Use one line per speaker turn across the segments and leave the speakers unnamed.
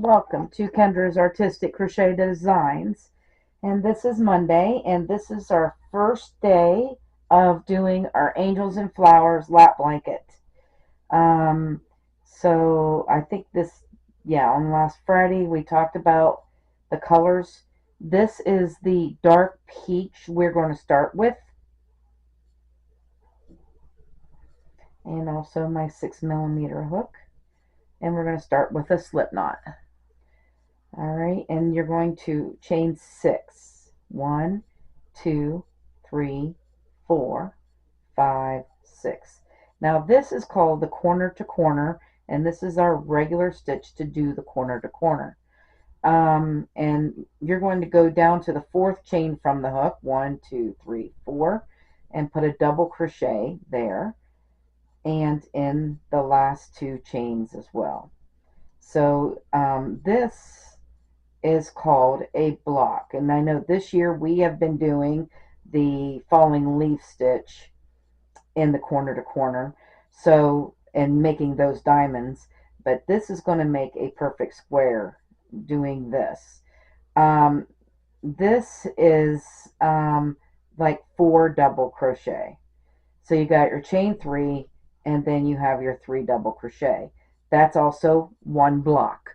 Welcome to Kendra's Artistic Crochet Designs. And this is Monday, and this is our first day of doing our Angels and Flowers lap blanket. Um, so I think on last Friday we talked about the colors. This is the dark peach we're going to start with, and also my 6mm hook. And we're going to start with a slip knot. Alright, and you're going to chain 6. 1, 2, 3, 4, 5, 6. Now this is called the corner to corner, and this is our regular stitch to do the corner to corner. And you're going to go down to the 4th chain from the hook, 1, 2, 3, 4, and put a double crochet there, and in the last 2 chains as well. So this is called a block, and I know this year we have been doing the falling leaf stitch in the corner to corner, so, and making those diamonds, but this is going to make a perfect square doing this. This is like 4 double crochet. So you got your chain 3, and then you have your 3 double crochet. That's also 1 block.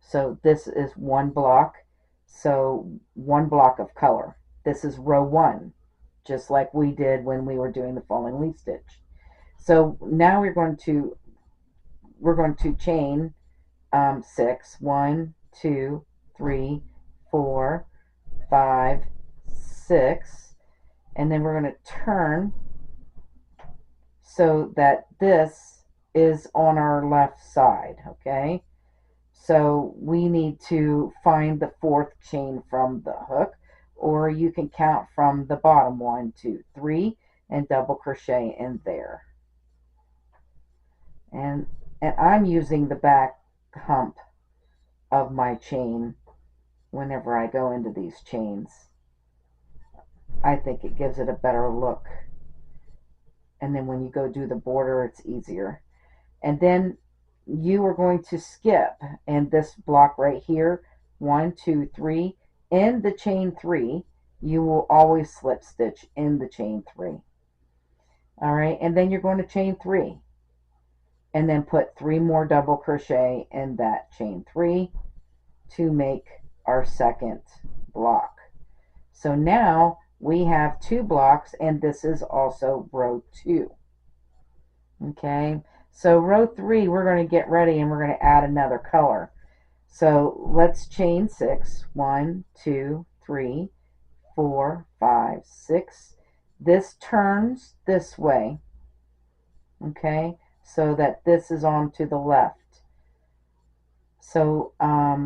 So this is 1 block, so 1 block of color. This is row 1, just like we did when we were doing the falling leaf stitch. So now we're going to chain 6. 1, 2, 3, 4, 5, 6, and then we're going to turn so that this is on our left side, okay? So we need to find the 4th chain from the hook, or you can count from the bottom, 1, 2, 3, and double crochet in there. And I'm using the back hump of my chain whenever I go into these chains. I think it gives it a better look. And then when you go do the border, it's easier. And then you are going to skip in this block right here, 1, 2, 3, in the chain 3. You will always slip stitch in the chain 3. All right, and then you're going to chain 3, and then put 3 more double crochet in that chain 3 to make our 2nd block. So now we have 2 blocks, and this is also row 2. Okay, so row 3, we're going to get ready and we're going to add another color. So let's chain 6. 1, 2, 3, 4, 5, 6. This turns this way, okay, so that this is on to the left. So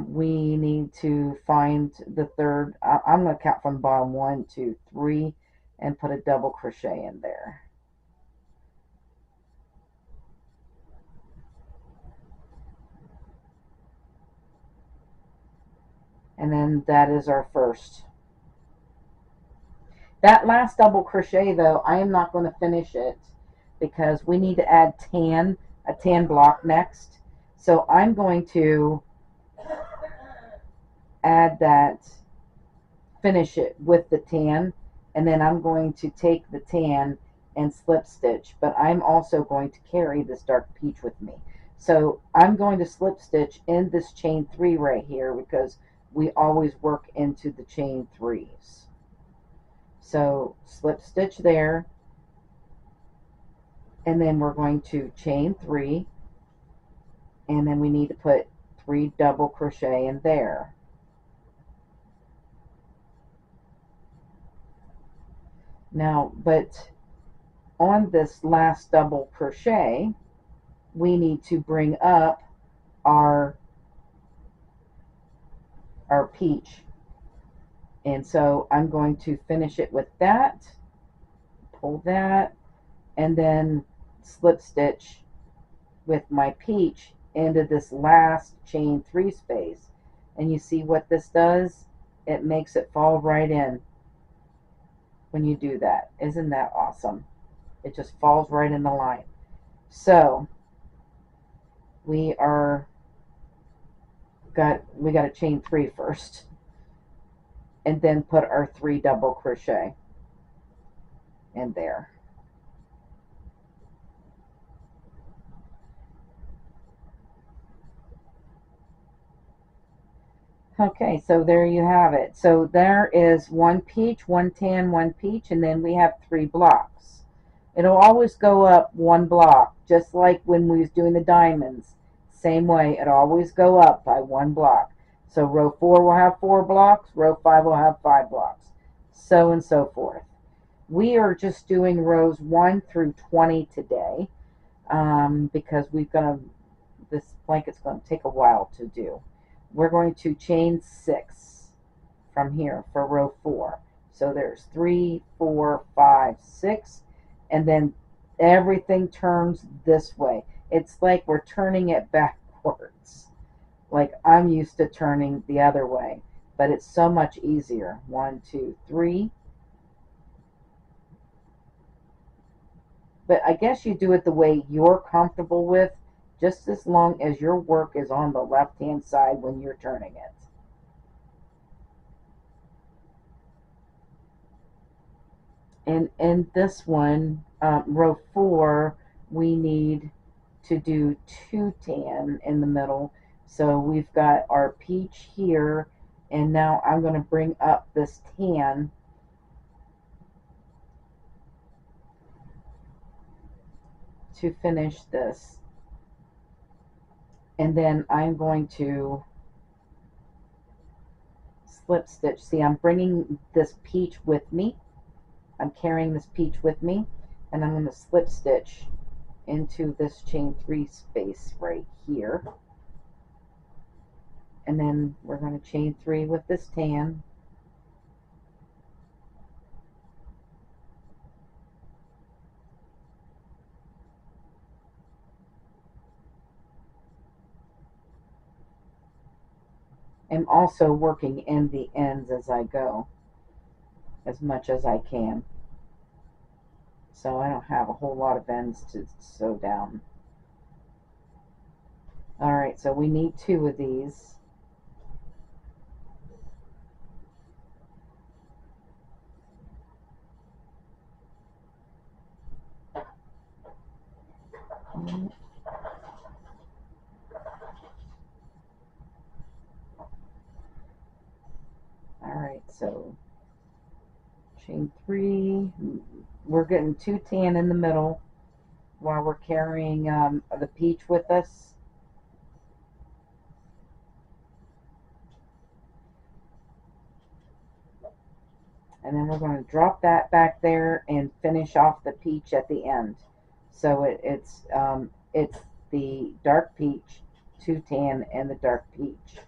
we need to find the 3rd. I'm going to count from the bottom, 1, 2, 3, and put a double crochet in there. And then that is our 1st. That last double crochet, though, I am not going to finish it because we need to add a tan block next. So I'm going to add that, finish it with the tan, and then I'm going to take the tan and slip stitch, but I'm also going to carry this dark peach with me. So I'm going to slip stitch in this chain 3 right here because we always work into the chain 3s. So slip stitch there, and then we're going to chain 3, and then we need to put 3 double crochet in there. Now, but on this last double crochet, we need to bring up our peach. And so I'm going to finish it with that, pull that, and then slip stitch with my peach into this last chain 3 space. And you see what this does? It makes it fall right in when you do that. Isn't that awesome? It just falls right in the line. So we are we got to chain 3 first, and then put our 3 double crochet in there. Okay, so there you have it. So there is 1 peach, 1 tan, 1 peach, and then we have 3 blocks. It'll always go up 1 block, just like when we was doing the diamonds. Same way, it'll always go up by 1 block. So row 4 will have 4 blocks, row 5 will have 5 blocks, so and so forth. We are just doing rows 1 through 20 today, because this blanket's going to take a while to do. We're going to chain 6 from here for row 4. So there's 3, 4, 5, 6, and then everything turns this way. It's like we're turning it backwards. Like I'm used to turning the other way, but it's so much easier. 1, 2, 3. But I guess you do it the way you're comfortable with, just as long as your work is on the left-hand side when you're turning it. And in this one, row 4, we need to do 2 tan in the middle. So we've got our peach here, and now I'm going to bring up this tan to finish this. And then I'm going to slip stitch. See, I'm bringing this peach with me. I'm carrying this peach with me, and I'm going to slip stitch into this chain 3 space right here. And then we're going to chain 3 with this tan. I'm also working in the ends as I go, as much as I can. So I don't have a whole lot of ends to sew down. Alright, so we need 2 of these. Alright, so chain 3. We're getting 2 tan in the middle while we're carrying the peach with us. And then we're going to drop that back there and finish off the peach at the end. So it's the dark peach, 2 tan, and the dark peach.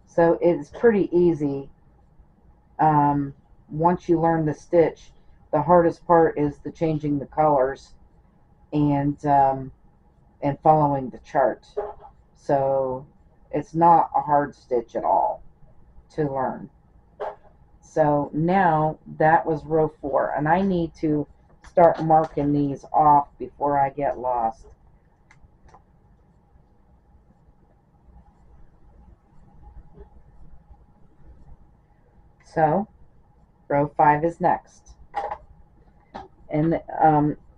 So it's pretty easy. Once you learn the stitch, the hardest part is the changing the colors and following the chart. So it's not a hard stitch at all to learn. So now that was row 4, and I need to start marking these off before I get lost. So row 5 is next. And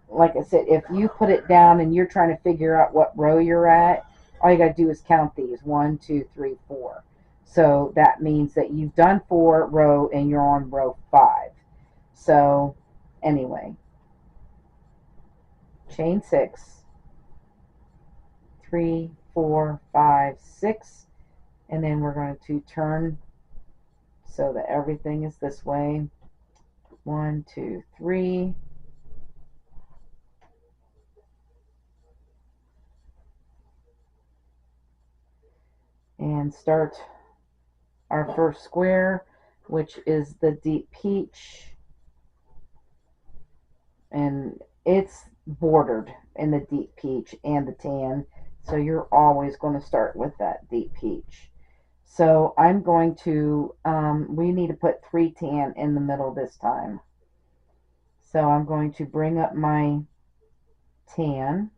like I said, if you put it down and you're trying to figure out what row you're at, all you got to do is count these 1, 2, 3, 4. So that means that you've done 4 row and you're on row 5. So anyway, chain 6, 3, 4, 5, 6, and then we're going to turn so that everything is this way. 1, 2, 3. And start our first square, which is the deep peach, and it's bordered in the deep peach and the tan, so you're always going to start with that deep peach. So I'm going to we need to put 3 tan in the middle this time, so I'm going to bring up my tan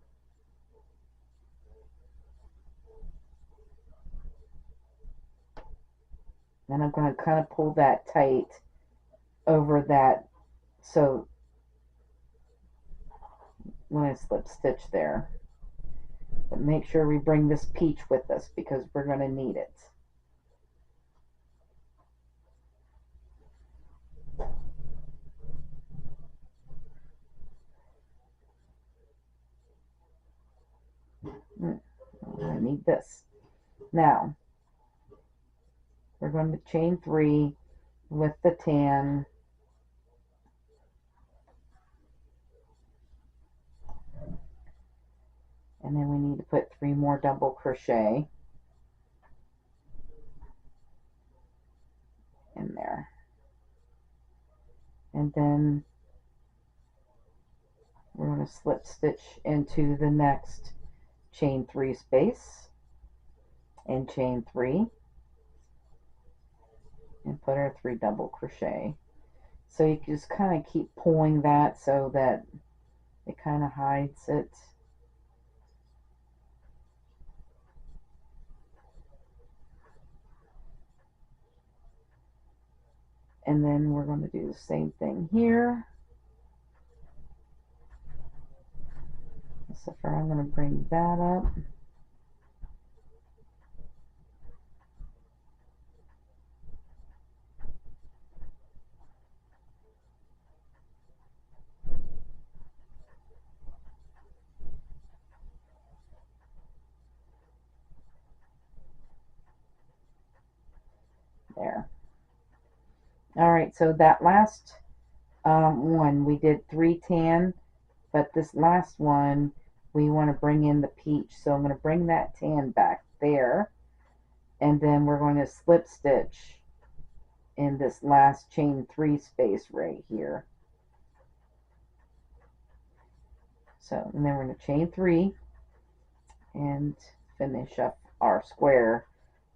And I'm going to kind of pull that tight over that, so when I slip stitch there. But make sure we bring this peach with us because we're going to need it. I need this. Now, we're going to chain 3 with the tan. And then we need to put 3 more double crochet in there. And then we're going to slip stitch into the next chain 3 space and chain 3 and put our 3 double crochet. So you can just kind of keep pulling that so that it kind of hides it. And then we're going to do the same thing here. So I'm going to bring that up. There. All right, so that last one, we did 3 tan, but this last one, we want to bring in the peach. So I'm going to bring that tan back there, and then we're going to slip stitch in this last chain 3 space right here. So, and then we're going to chain 3 and finish up our square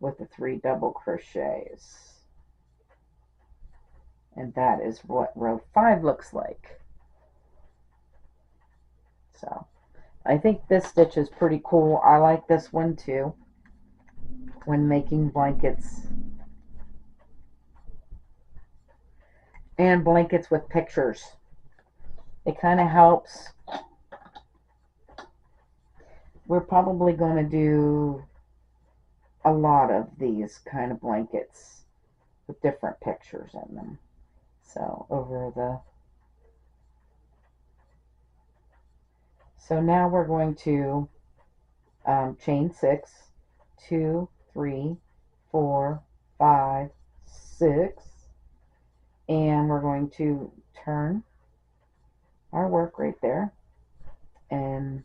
with the 3 double crochets. And that is what row 5 looks like. So I think this stitch is pretty cool. I like this one too when making blankets and blankets with pictures. It kind of helps. We're probably going to do a lot of these kind of blankets with different pictures in them. So so now we're going to chain 6, 2, 3, 4, 5, 6, and we're going to turn our work right there, and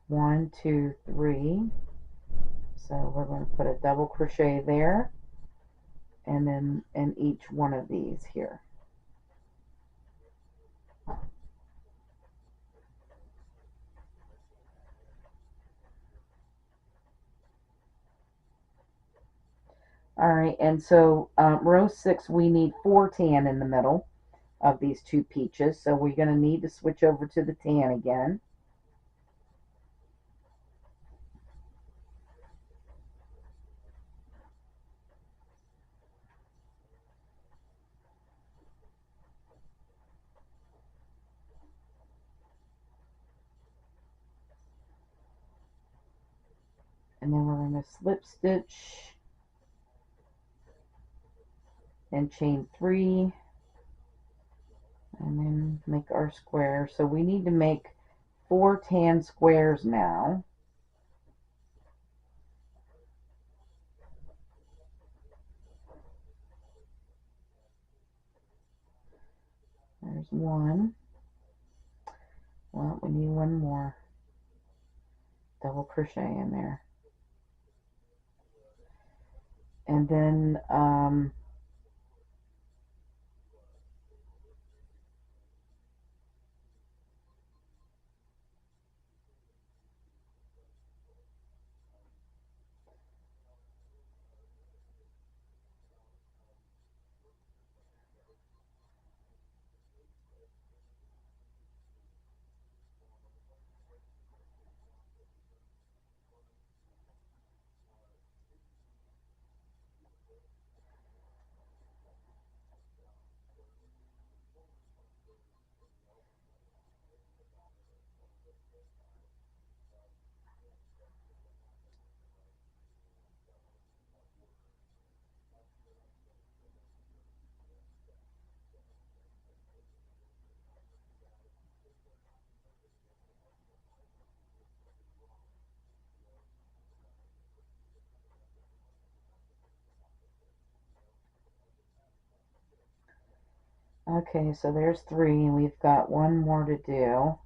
1, 2, 3. So we're going to put a double crochet there, and then in each one of these here. All right, and so row 6, we need 4 tan in the middle of these 2 peaches, so we're going to need to switch over to the tan again. And then we're going to slip stitch and chain 3 and then make our square. So we need to make 4 tan squares now. There's 1. Well, we need 1 more. Double crochet in there. And then Okay, so there's 3, and we've got 1 more to do.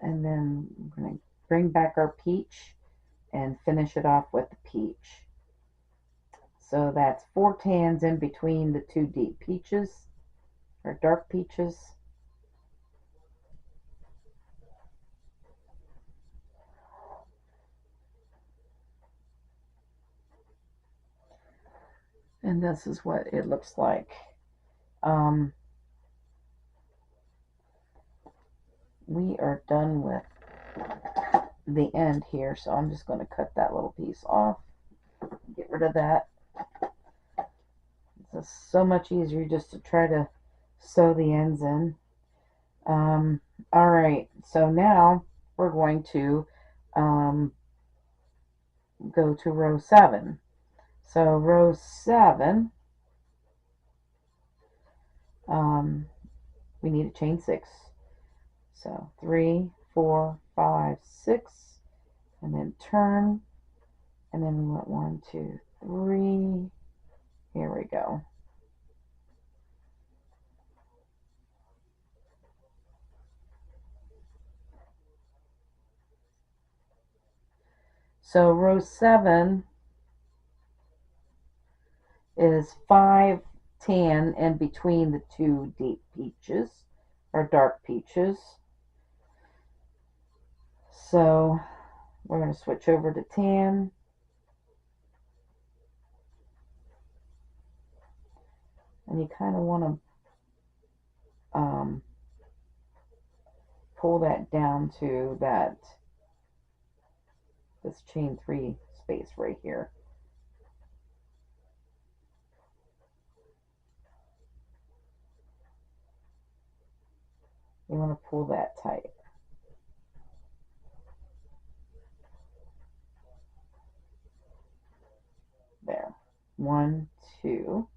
And then I'm going to bring back our peach and finish it off with the peach. So that's 4 tans in between the 2 deep peaches, or dark peaches. And this is what it looks like. Um, we are done with the end here, so I'm just going to cut that little piece off, get rid of that. It's so much easier just to try to sew the ends in. All right, so now we're going to go to row 7. So row 7, we need a chain 6. So 3, 4, 5, 6, and then turn, and then we want 1, 2, 3. Here we go. So row 7 is 5 tan in between the 2 deep peaches or dark peaches. So we're going to switch over to tan. And you kind of want to pull that down to this chain 3 space right here. You want to pull that tight. There. 1, 2,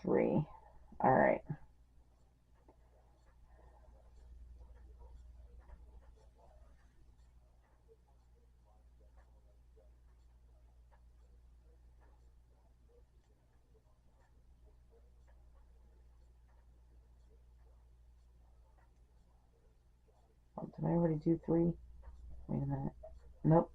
3. All right. Oh, did I already do 3? Wait a minute. Nope.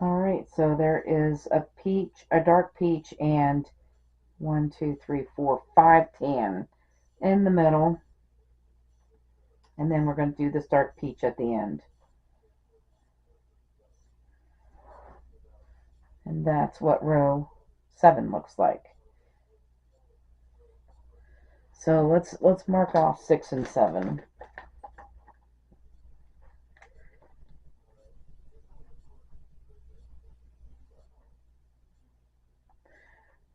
All right. So there is a peach, a dark peach, and 1, 2, 3, 4, 5 tan in the middle. And then we're going to do this dark peach at the end. And that's what row 7 looks like. So let's mark off 6 and 7.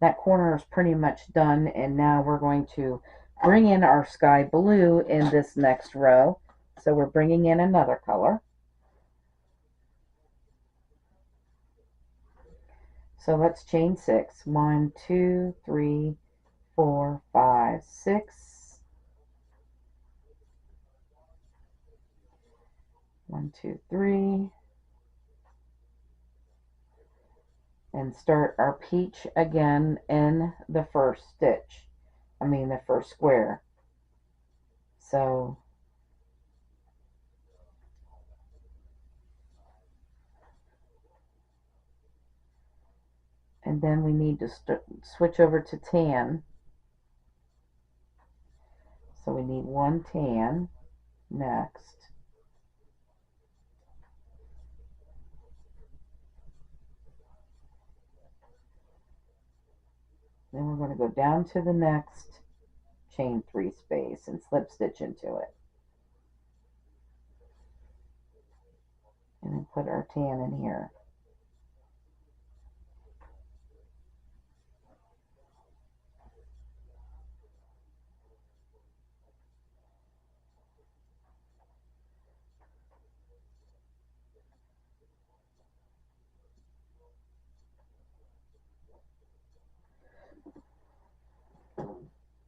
That corner is pretty much done, and now we're going to bring in our sky blue in this next row. So we're bringing in another color. So let's chain 6. 1, 2, 3, 4, 5, 6. 1, 2, 3. And start our peach again in the first stitch. I mean the first square. So and then we need to switch over to tan. So we need one tan next. Then we're going to go down to the next chain 3 space and slip stitch into it. And then put our tan in here.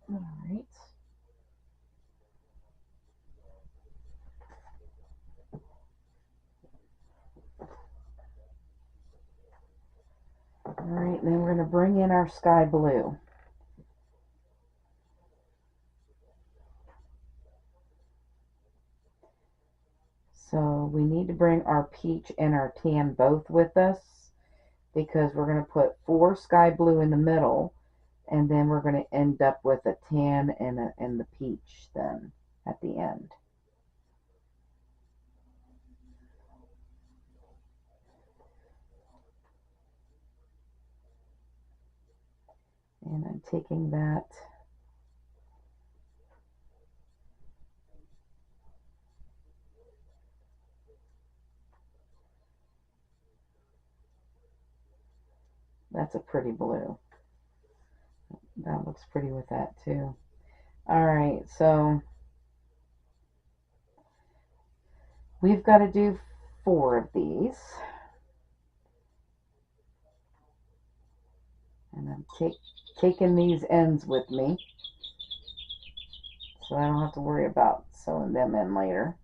Alright. Alright, then we're going to bring in our sky blue. So we need to bring our peach and our tan both with us, because we're going to put 4 sky blue in the middle, and then we're going to end up with a tan and the peach then at the end. And I'm taking that that's a pretty blue. That looks pretty with that too. Alright, so we've got to do 4 of these. And I'm taking these ends with me, so I don't have to worry about sewing them in later.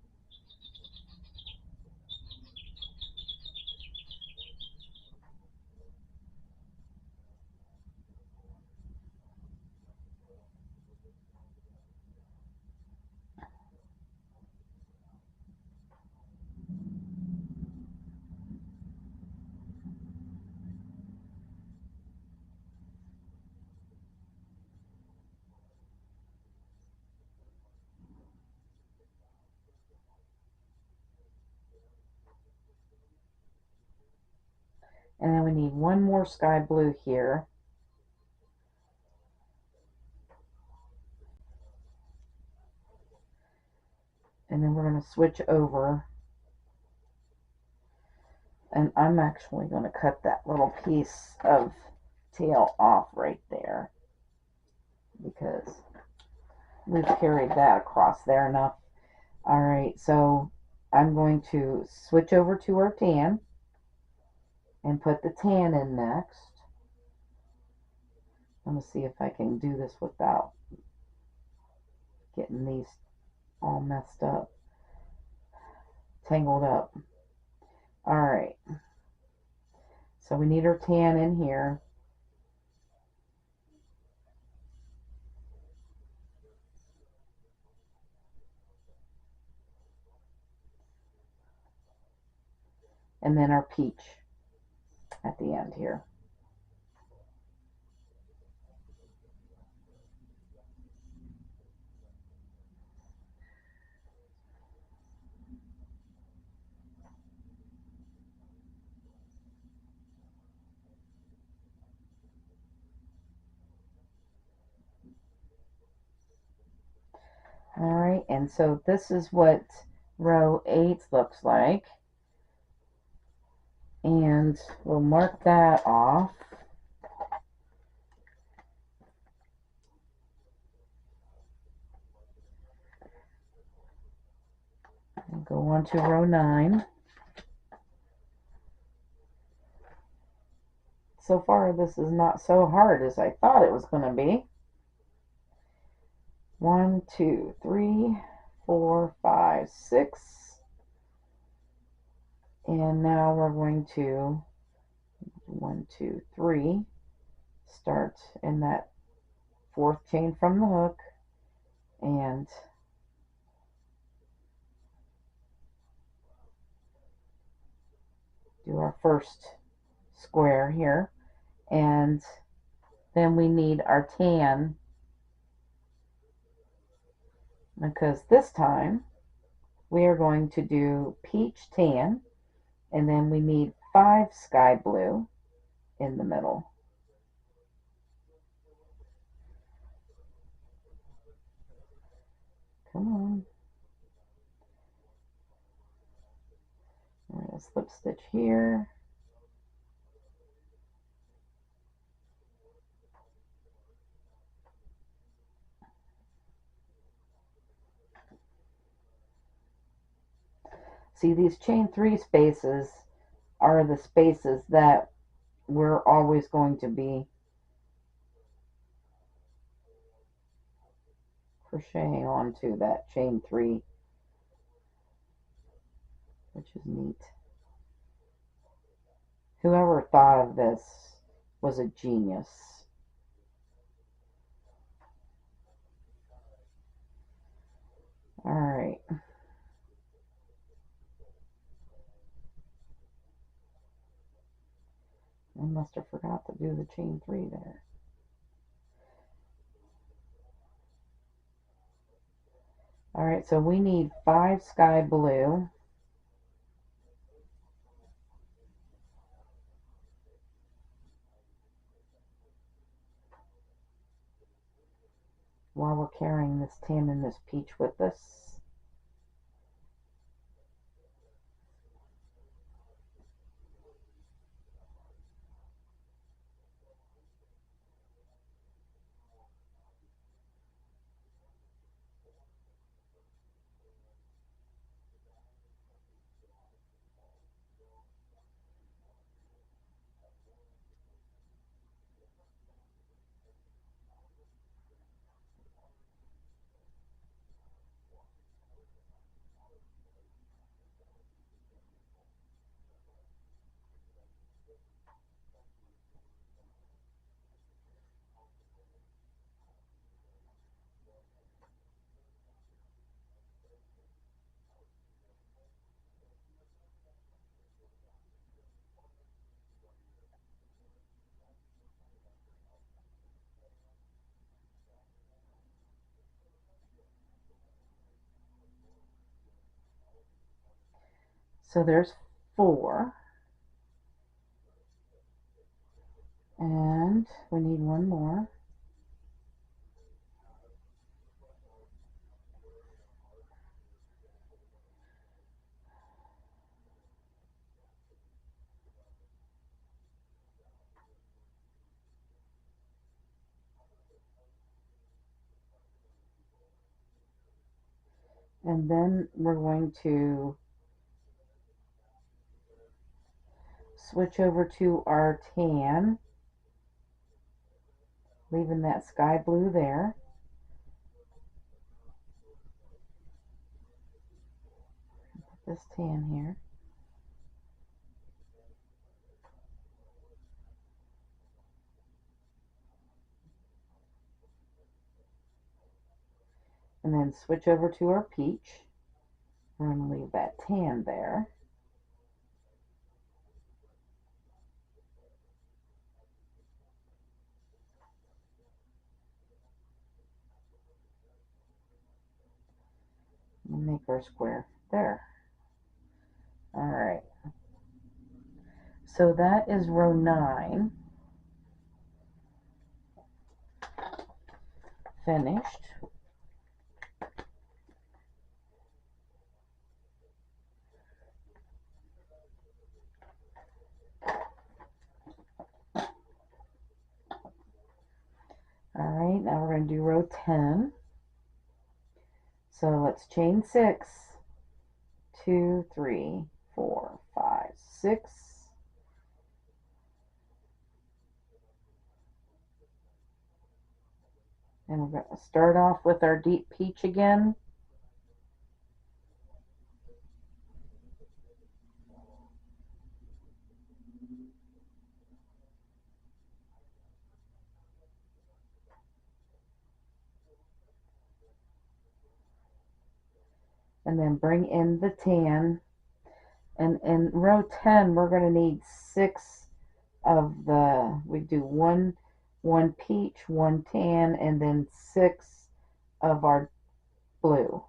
And then we need one more sky blue here. And then we're going to switch over. And I'm actually going to cut that little piece of tail off right there, because we've carried that across there enough. Alright, so I'm going to switch over to our tan and put the tan in next. I'm going to see if I can do this without getting these all messed up, tangled up. Alright, so we need our tan in here. And then our peach at the end here. Alright, and so this is what row 8 looks like. And we'll mark that off. And go on to row 9. So far, this is not so hard as I thought it was going to be. 1, 2, 3, 4, 5, 6. And now we're going to 1, 2, 3. Start in that 4th chain from the hook and do our first square here. And then we need our tan, because this time we are going to do peach tan, and then we need 5 sky blue in the middle. Come on. We're going to slip stitch here. See, these chain 3 spaces are the spaces that we're always going to be crocheting onto that chain 3, which is neat. Whoever thought of this was a genius. Alright. I must have forgot to do the chain 3 there. Alright, so we need 5 sky blue. While we're carrying this tan and this peach with us. So there's 4. And we need one more. And then we're going to switch over to our tan, leaving that sky blue there. Put this tan here. And then switch over to our peach. We're going to leave that tan there. We'll make our square there. Alright. So that is row 9. Finished. going to do row 10. So let's chain 6, 2, 3, 4, 5, 6. And we're going to start off with our deep peach again. And then bring in the tan. And in row 10, we're going to need 6 of the, we do one peach, 1 tan, and then 6 of our blue.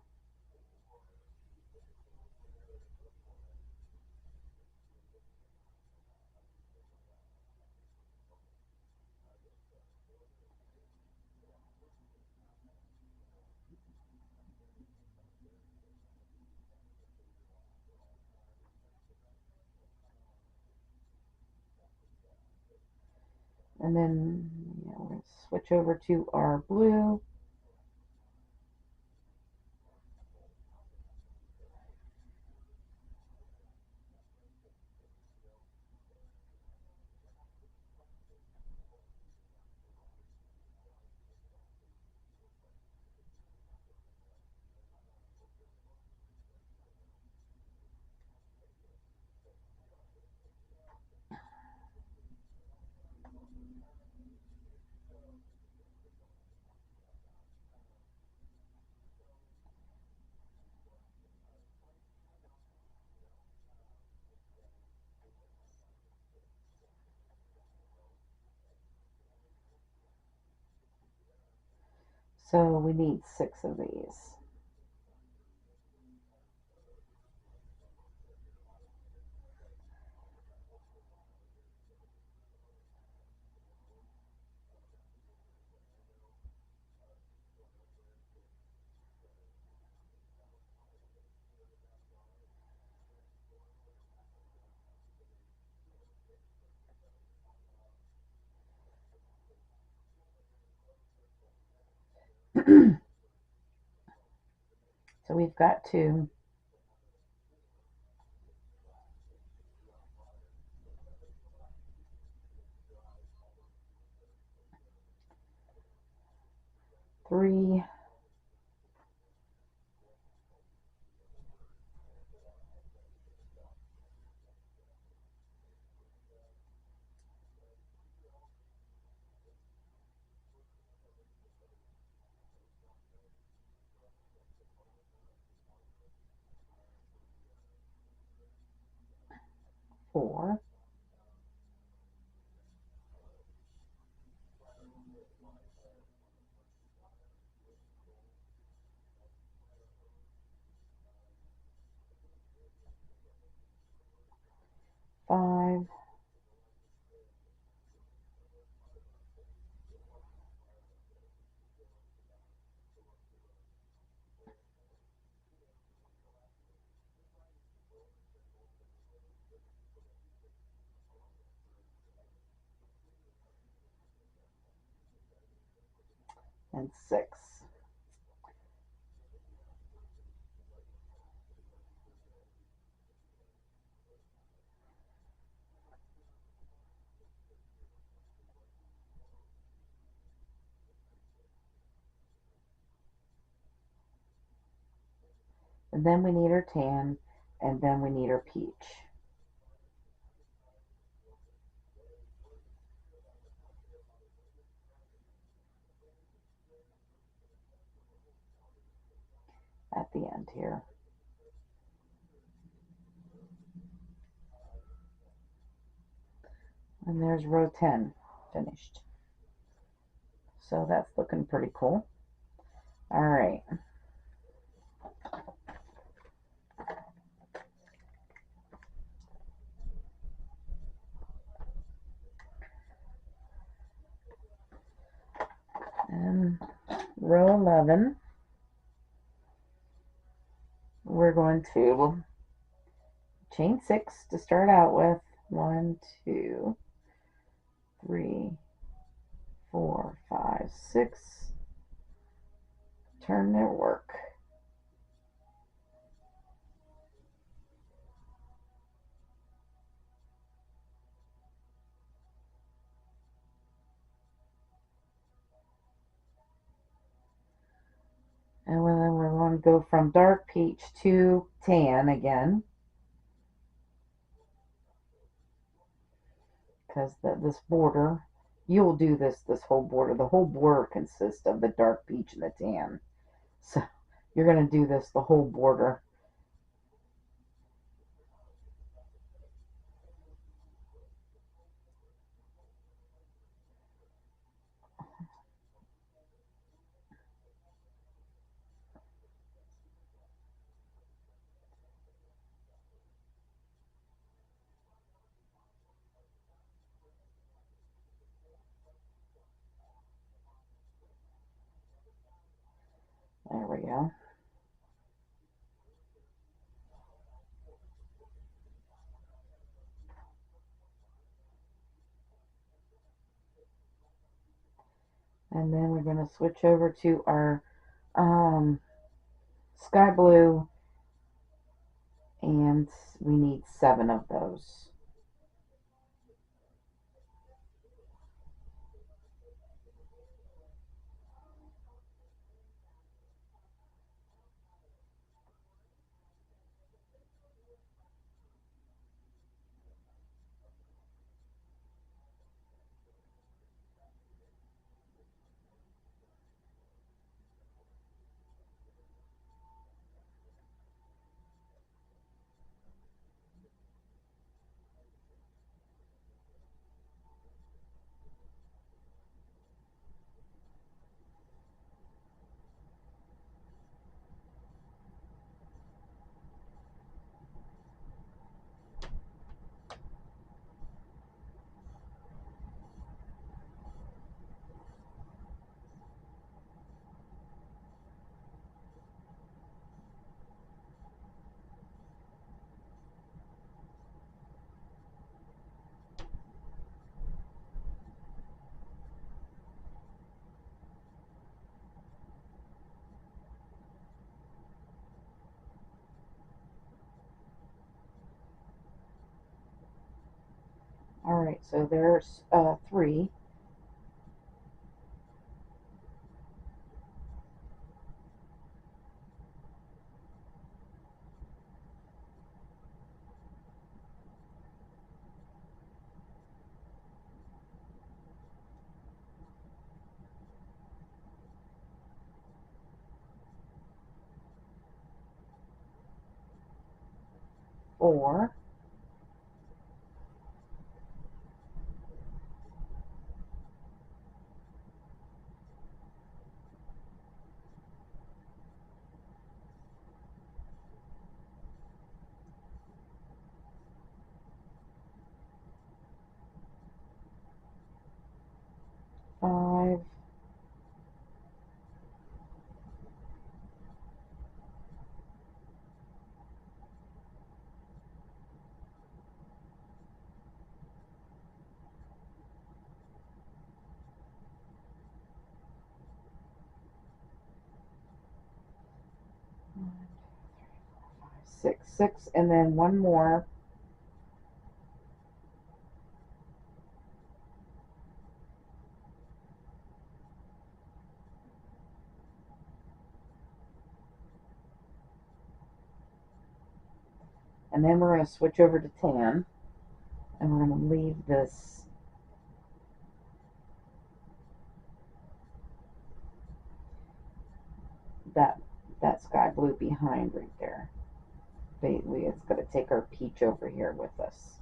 And then we're going to switch over to our blue. So we need 6 of these. So we've got 2. Three, 4, 5, and 6. And then we need our tan, and then we need our peach. At the end here. And there's row 10 finished. So that's looking pretty cool. All right. And row 11, we're going to chain 6 to start out with. 1, 2, 3, 4, 5, 6. turn their work. And then we're going to go from dark peach to tan again. Because this border, you'll do this whole border. The whole border consists of the dark peach and the tan. So you're going to do this the whole border. There we go. And then we're going to switch over to our sky blue, and we need 7 of those. Alright, so there's 3. Four, 5, 6, 6, and then one more. And then we're going to switch over to tan, and we're going to leave this that sky blue behind right there. It's going to take our peach over here with us.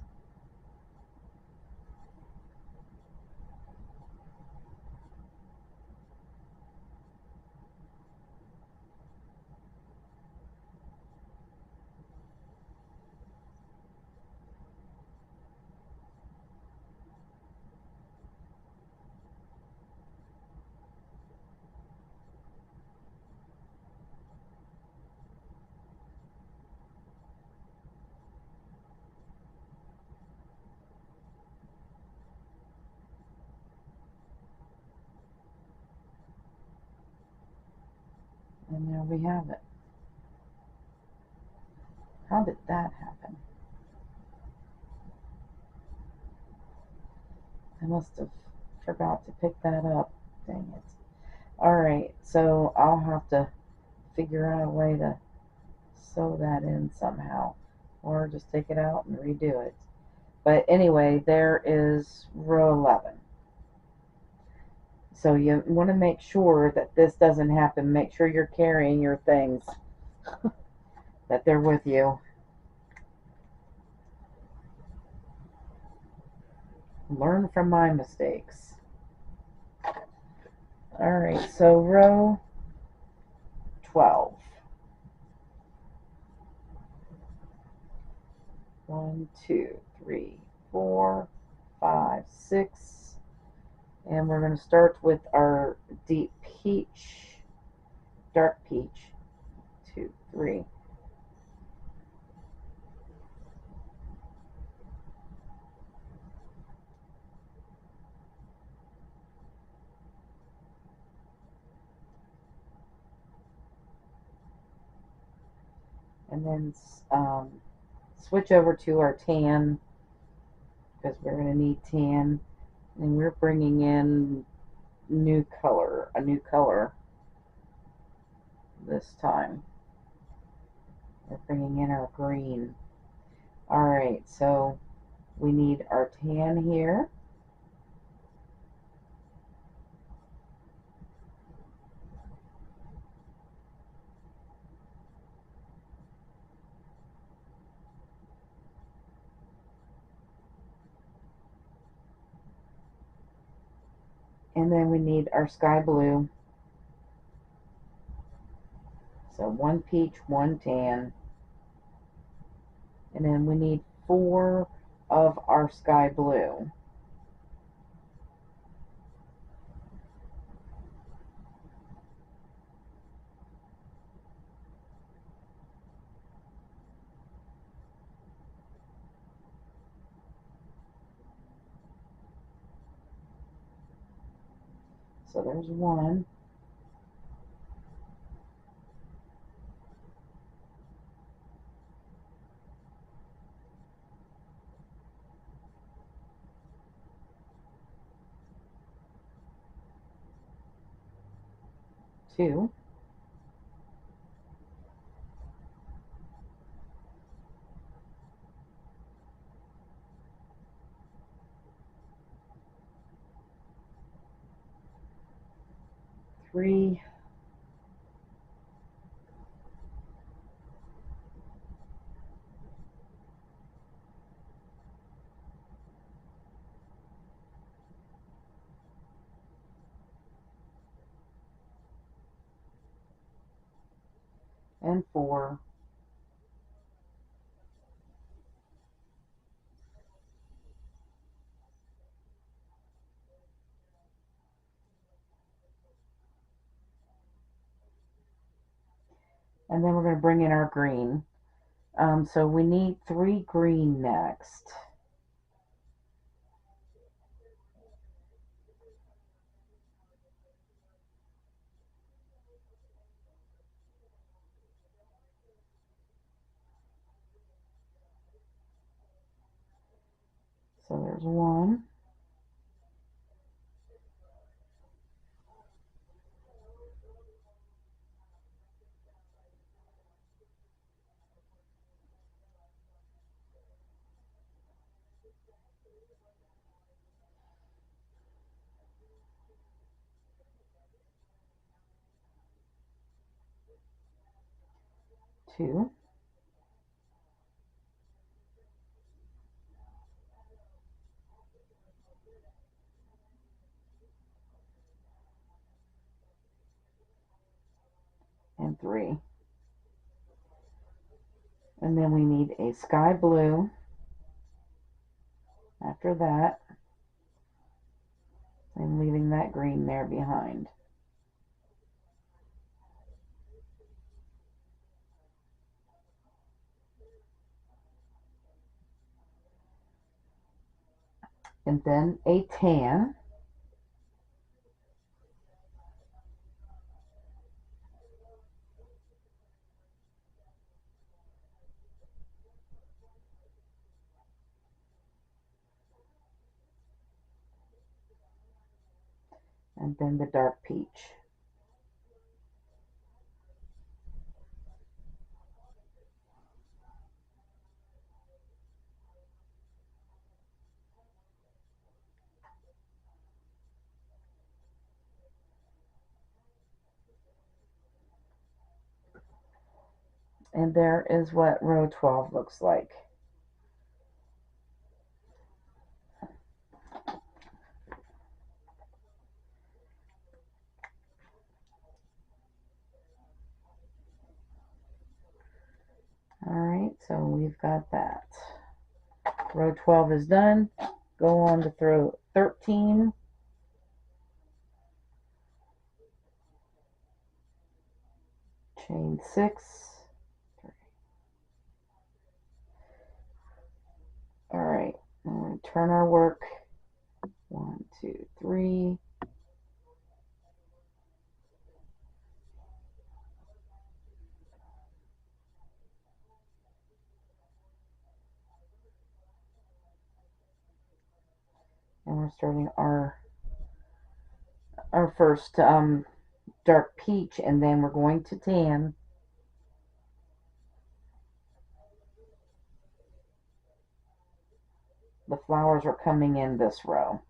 And there we have it. How did that happen? I must have forgot to pick that up. Dang it. Alright, so I'll have to figure out a way to sew that in somehow. Or just take it out and redo it. But anyway, there is row 11. So you want to make sure that this doesn't happen. Make sure you're carrying your things, that they're with you. Learn from my mistakes. Alright, so row 12. 1, 2, 3, 4, 5, 6. And we're going to start with our deep peach, dark peach. 2, 3. And then switch over to our tan, because we're going to need tan. And we're bringing in a new color this time. We're bringing in our green. Alright, so we need our tan here. And then we need our sky blue. So 1 peach, 1 tan. And then we need 4 of our sky blue. So there's 1. 2. 3. And 4. And then we're going to bring in our green. So we need 3 green next. So there's 1. Two, and 3. And then we need a sky blue after that. I'm leaving that green there behind. And then a tan. and then the dark peach. And there is what row 12 looks like. Alright, so we've got that. Row 12 is done. Go on to row 13. Chain 6. Alright, now we turn our work. 1, 2, 3. And we're starting our first dark peach, and then we're going to tan. The flowers are coming in this row.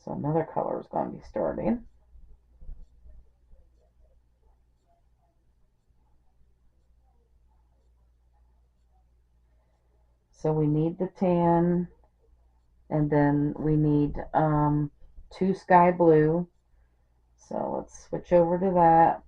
So another color is going to be starting. So we need the tan, and then we need 2 sky blue. So let's switch over to that.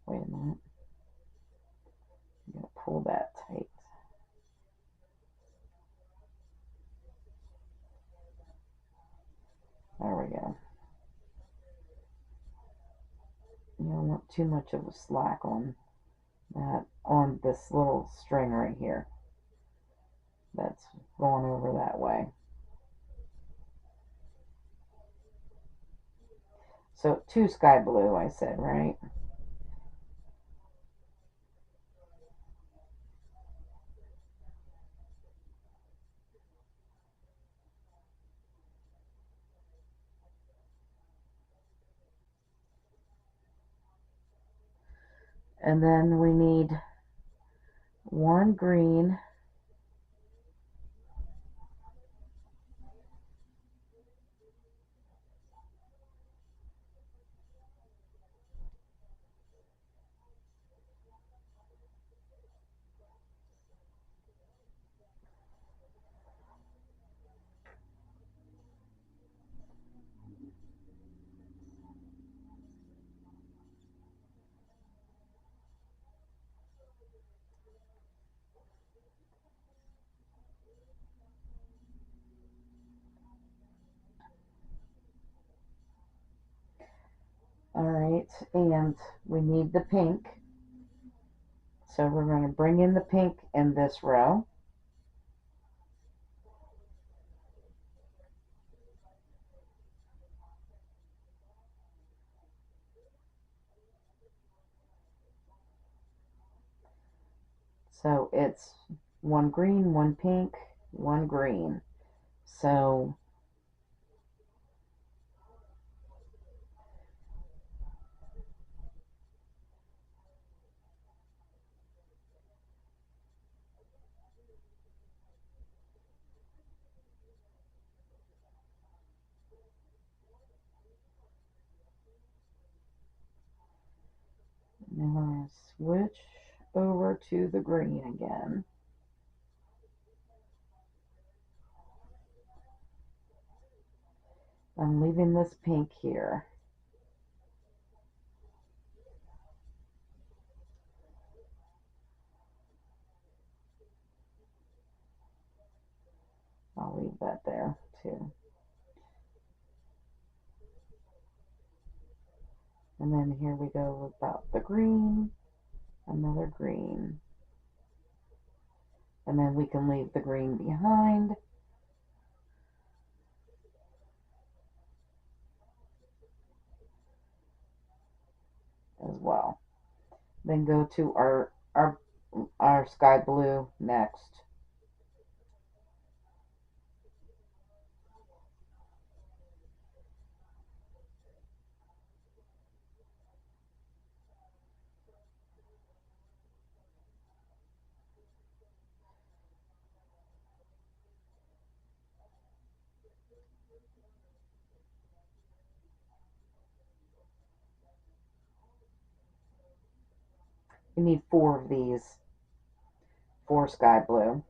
Wait a minute. I'm going to pull that tight. There we go. You don't want too much of a slack on that, on this little string right here that's going over that way. So 2 sky blue, I said, right? And then we need 1 green. Alright, and we need the pink. So we're going to bring in the pink in this row. So it's 1 green, 1 pink, 1 green. So now I'm going to switch over to the green again. I'm leaving this pink here. I'll leave that there too. And then here we go about the green, another green. And then we can leave the green behind. As well. Then go to our sky blue next. You need 4 of these, 4 sky blue.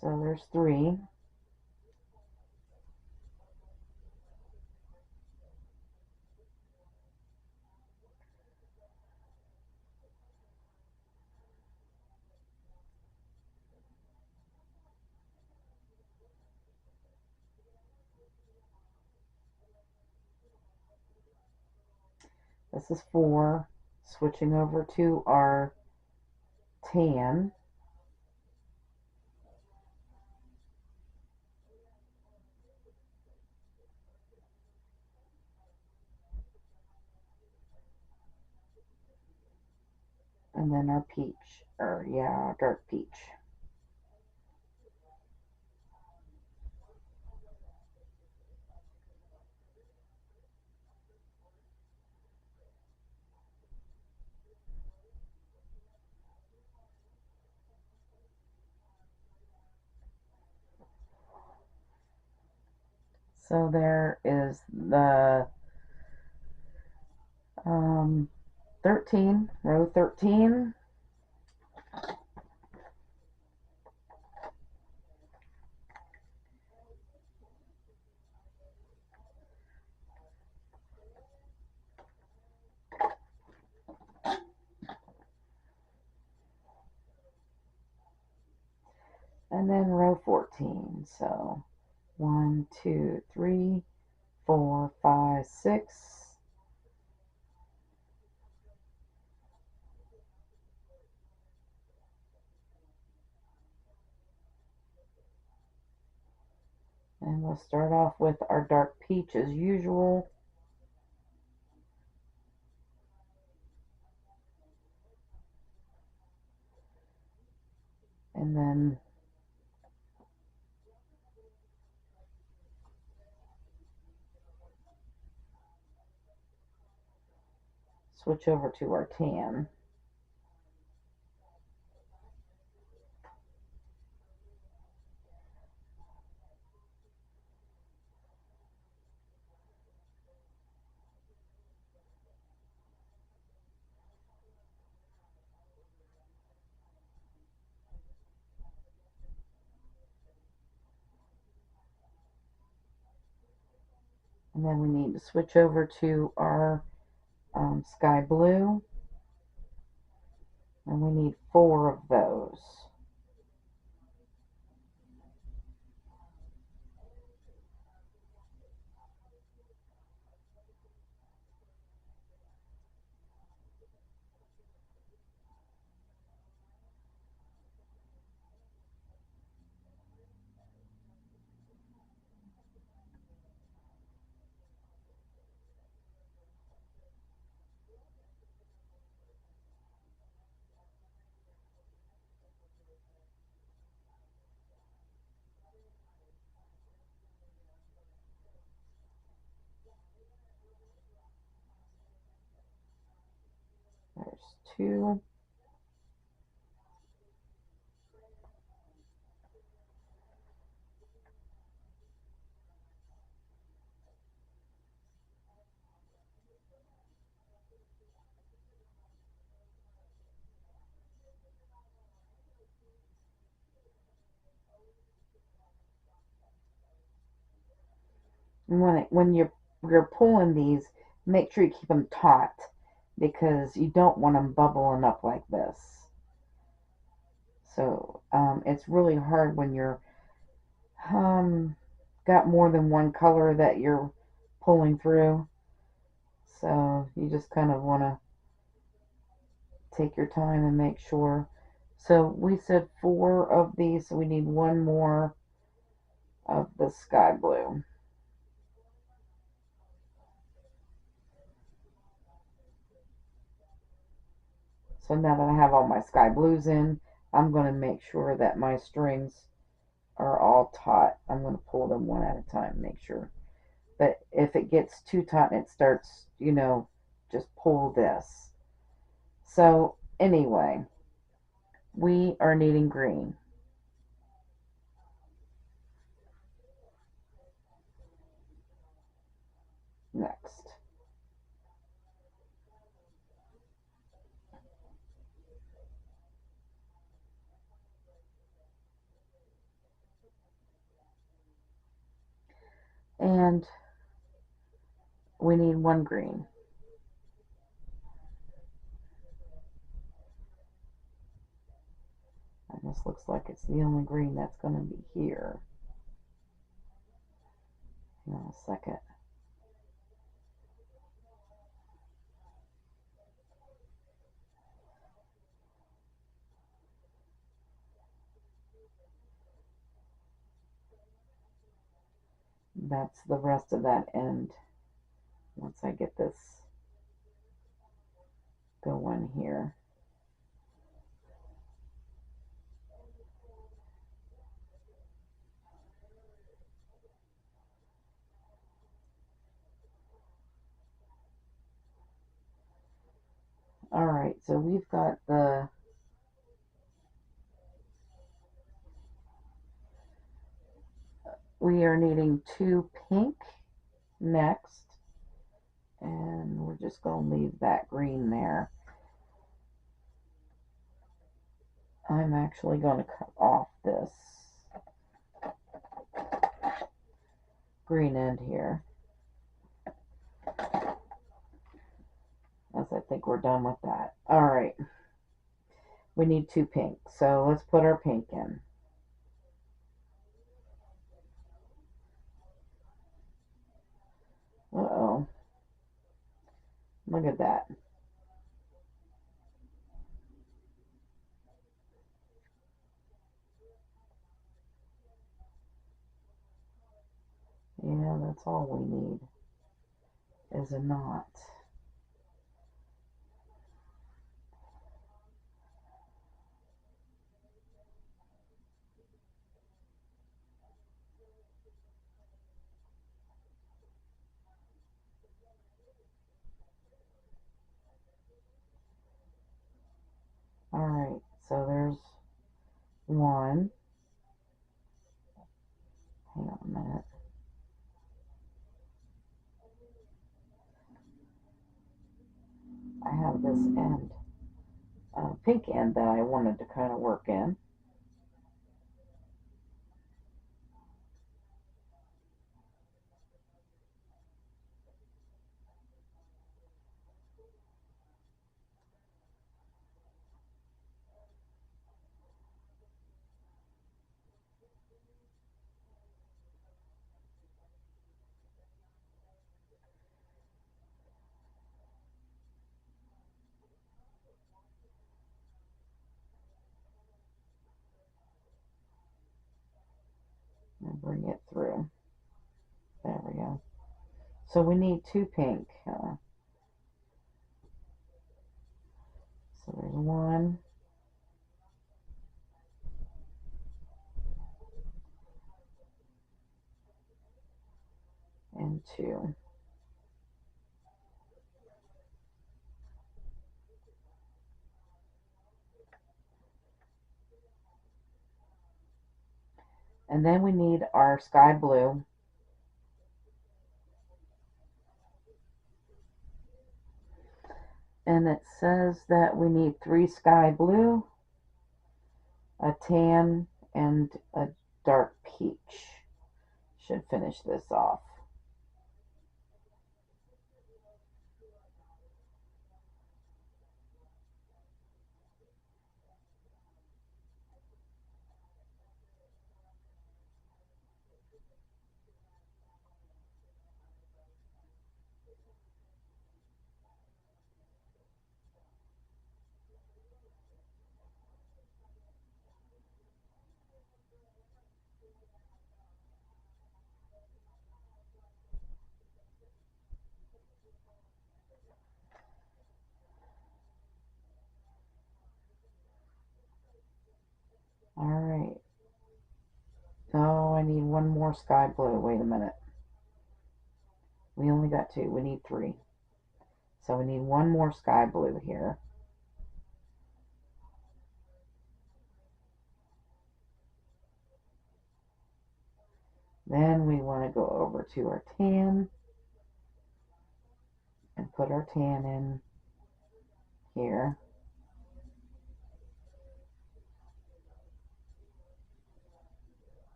So there's 3. This is 4. Switching over to our tan. And then our peach, or yeah, dark peach. So there is the 13, row 13. And then row 14. So 1, 2, 3, 4, 5, 6. And we'll start off with our dark peach as usual. And then switch over to our tan. And then we need to switch over to our sky blue. And we need 4 of those. There's 2. when you're pulling these, make sure you keep them taut because you don't want them bubbling up like this. So it's really hard when you're um, got more than one color that you're pulling through. So you just kind of want to take your time and make sure. So we said 4 of these, so we need one more of the sky blue. So now that I have all my sky blues in, I'm going to make sure that my strings are all taut. I'm going to pull them one at a time, make sure. But if it gets too taut and it starts, just pull this. So anyway, we are needing green. Next. And we need one green. And this looks like it's the only green that's going to be here. Hang on a second. That's the rest of that end. Once I get this going here. All right, so we've got we are needing 2 pink next, and we're just going to leave that green there. I'm actually going to cut off this green end here, as I think we're done with that. All right, we need 2 pink, so let's put our pink in. Uh-oh, look at that. Yeah, that's all we need is a knot. All right, so there's one. Hang on a minute. I have this end, pink end that I wanted to kind of work in. And bring it through. There we go. So we need 2 pink. So there's 1. And 2. And then we need our sky blue. And it says that we need 3 sky blue, a tan, and a dark peach. Should finish this off. need one more sky blue. Wait a minute. We only got two. We need three. So we need one more sky blue here. Then we want to go over to our tan and put our tan in here.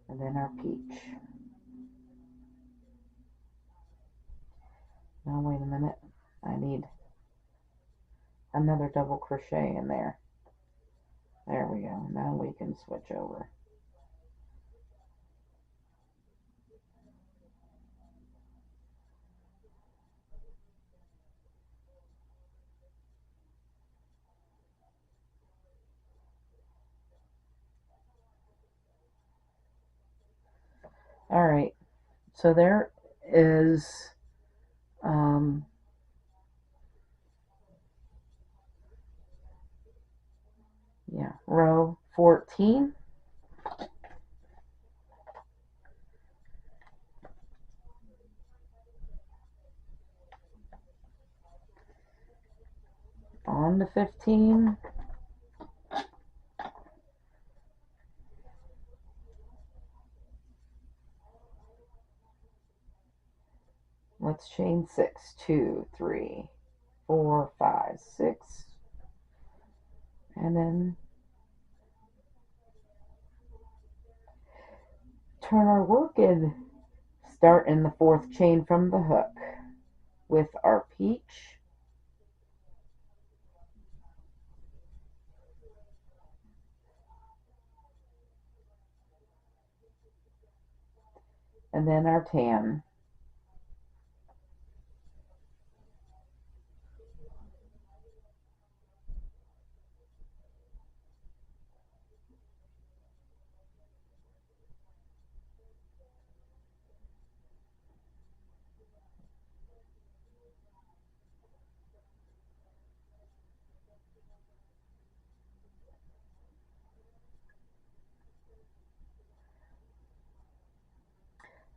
And then our peach. Now wait a minute. I need another double crochet in there. There we go. Now we can switch over. Alright, so there is row 14. On to 15. Let's chain 6. 2, 3, 4, 5, 6. And then turn our work in. Start in the 4th chain from the hook with our peach. And then our tan.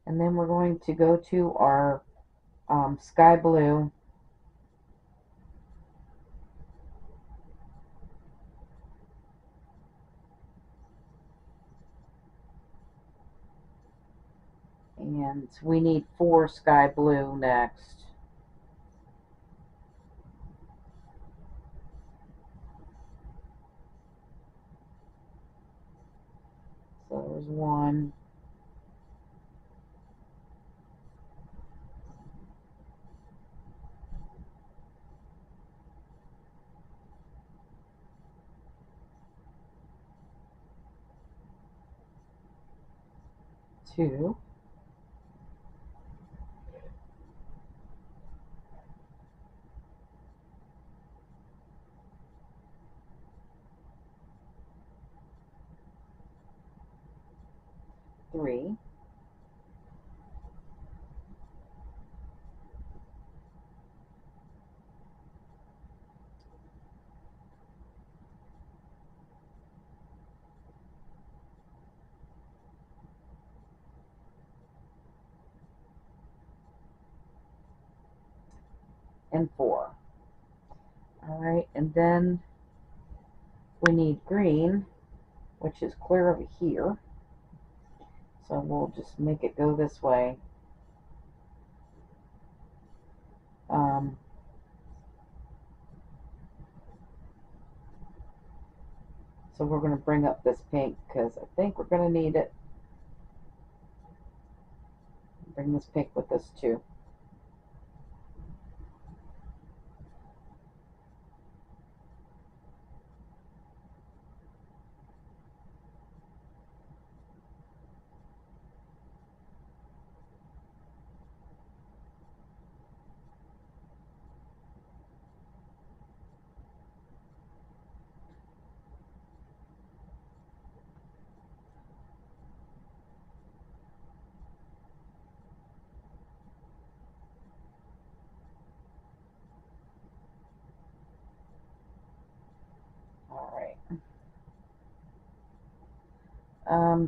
And then we're going to go to our sky blue. And we need 4 sky blue next. So there's 1. 2. 3. 4. Alright, and then we need green, which is clear over here. So we'll just make it go this way. So we're going to bring up this pink because I think we're going to need it. Bring this pink with us too.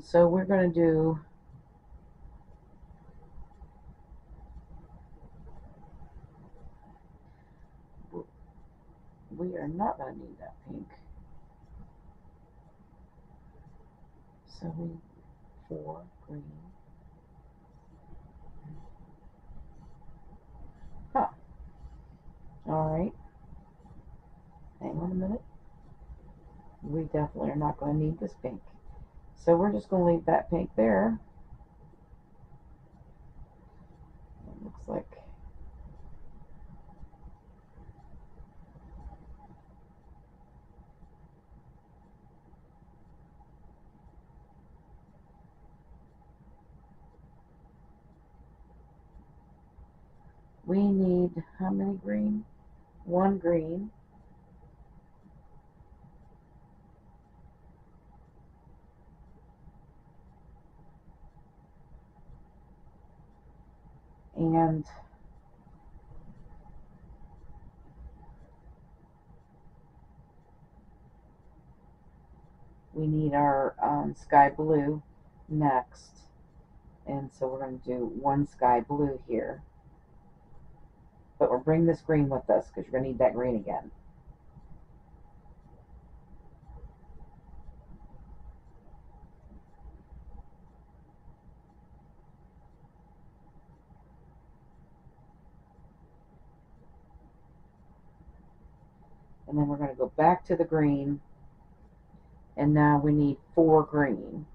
So we're going to do, we are not going to need that pink. So we, 4 green. Huh. Alright. Hang on a minute. We definitely are not going to need this pink. So we're just going to leave that pink there. It looks like we need how many green? 1 green. And we need our sky blue next. And so we're going to do 1 sky blue here. But we'll bring this green with us because you're going to need that green again. And then we're going to go back to the green. And now we need 4 green.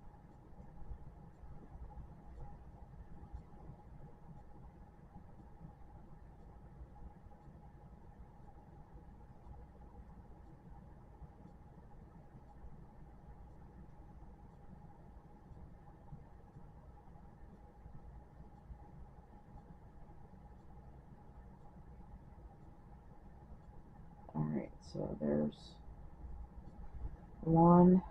Alright, so there's 1,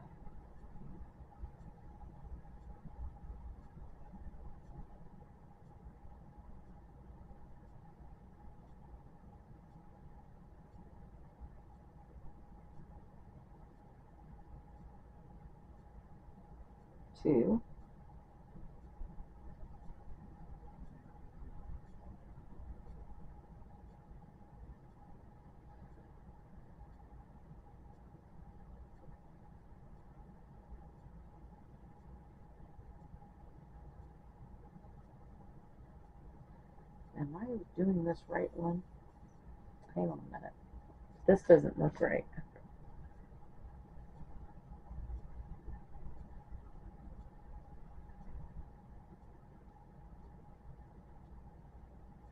2, am I doing this right one? Hang on a minute. This doesn't look right.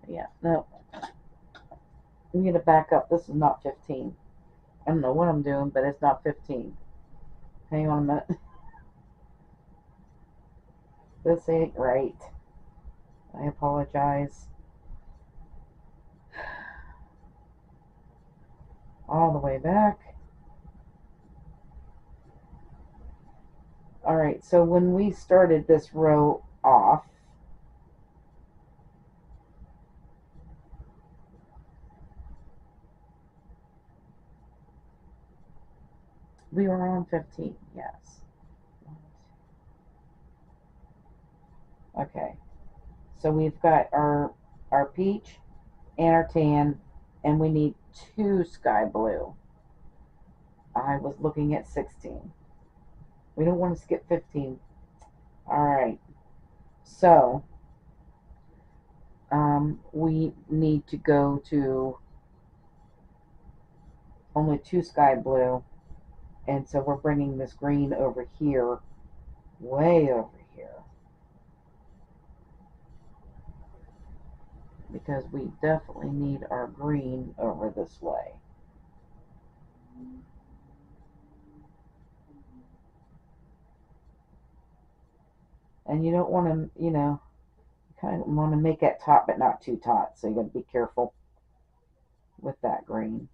Yeah, no. We need to back up. This is not 15. I don't know what I'm doing, but it's not 15. Hang on a minute. This ain't right. I apologize. All the way back. Alright, so when we started this row off, we were on 15, yes. Okay, so we've got our peach and our tan, and we need 2 sky blue. I was looking at 16. We don't want to skip 15. Alright, so we need to go to only 2 sky blue, and so we're bringing this green over here, way over here, because we definitely need our green over this way. And you don't want to, you know, kind of want to make that taut, but not too taut, so you got to be careful with that green.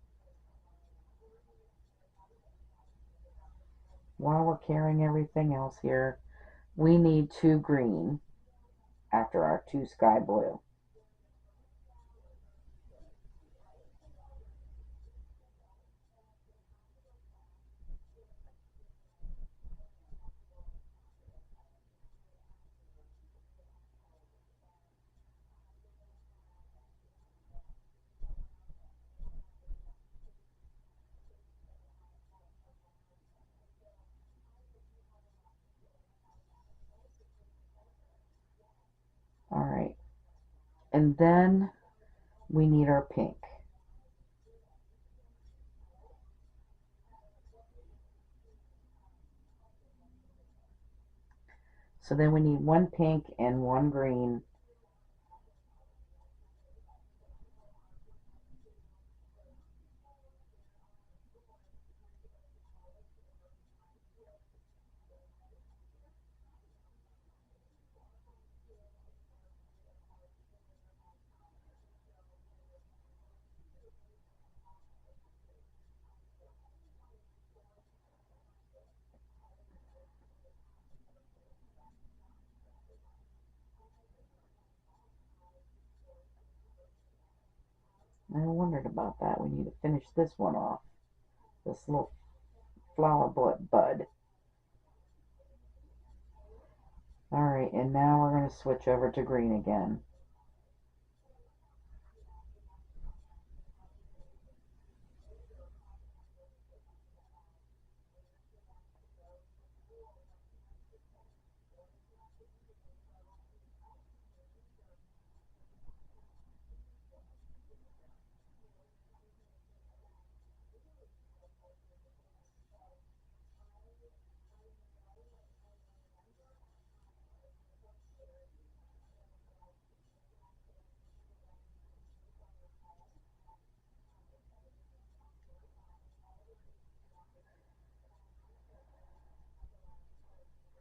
While we're carrying everything else here, we need 2 green after our 2 sky blue. And then we need our pink. So then we need one pink and one green. I wondered about that. We need to finish this one off. This little flower bud. Alright, and now we're going to switch over to green again.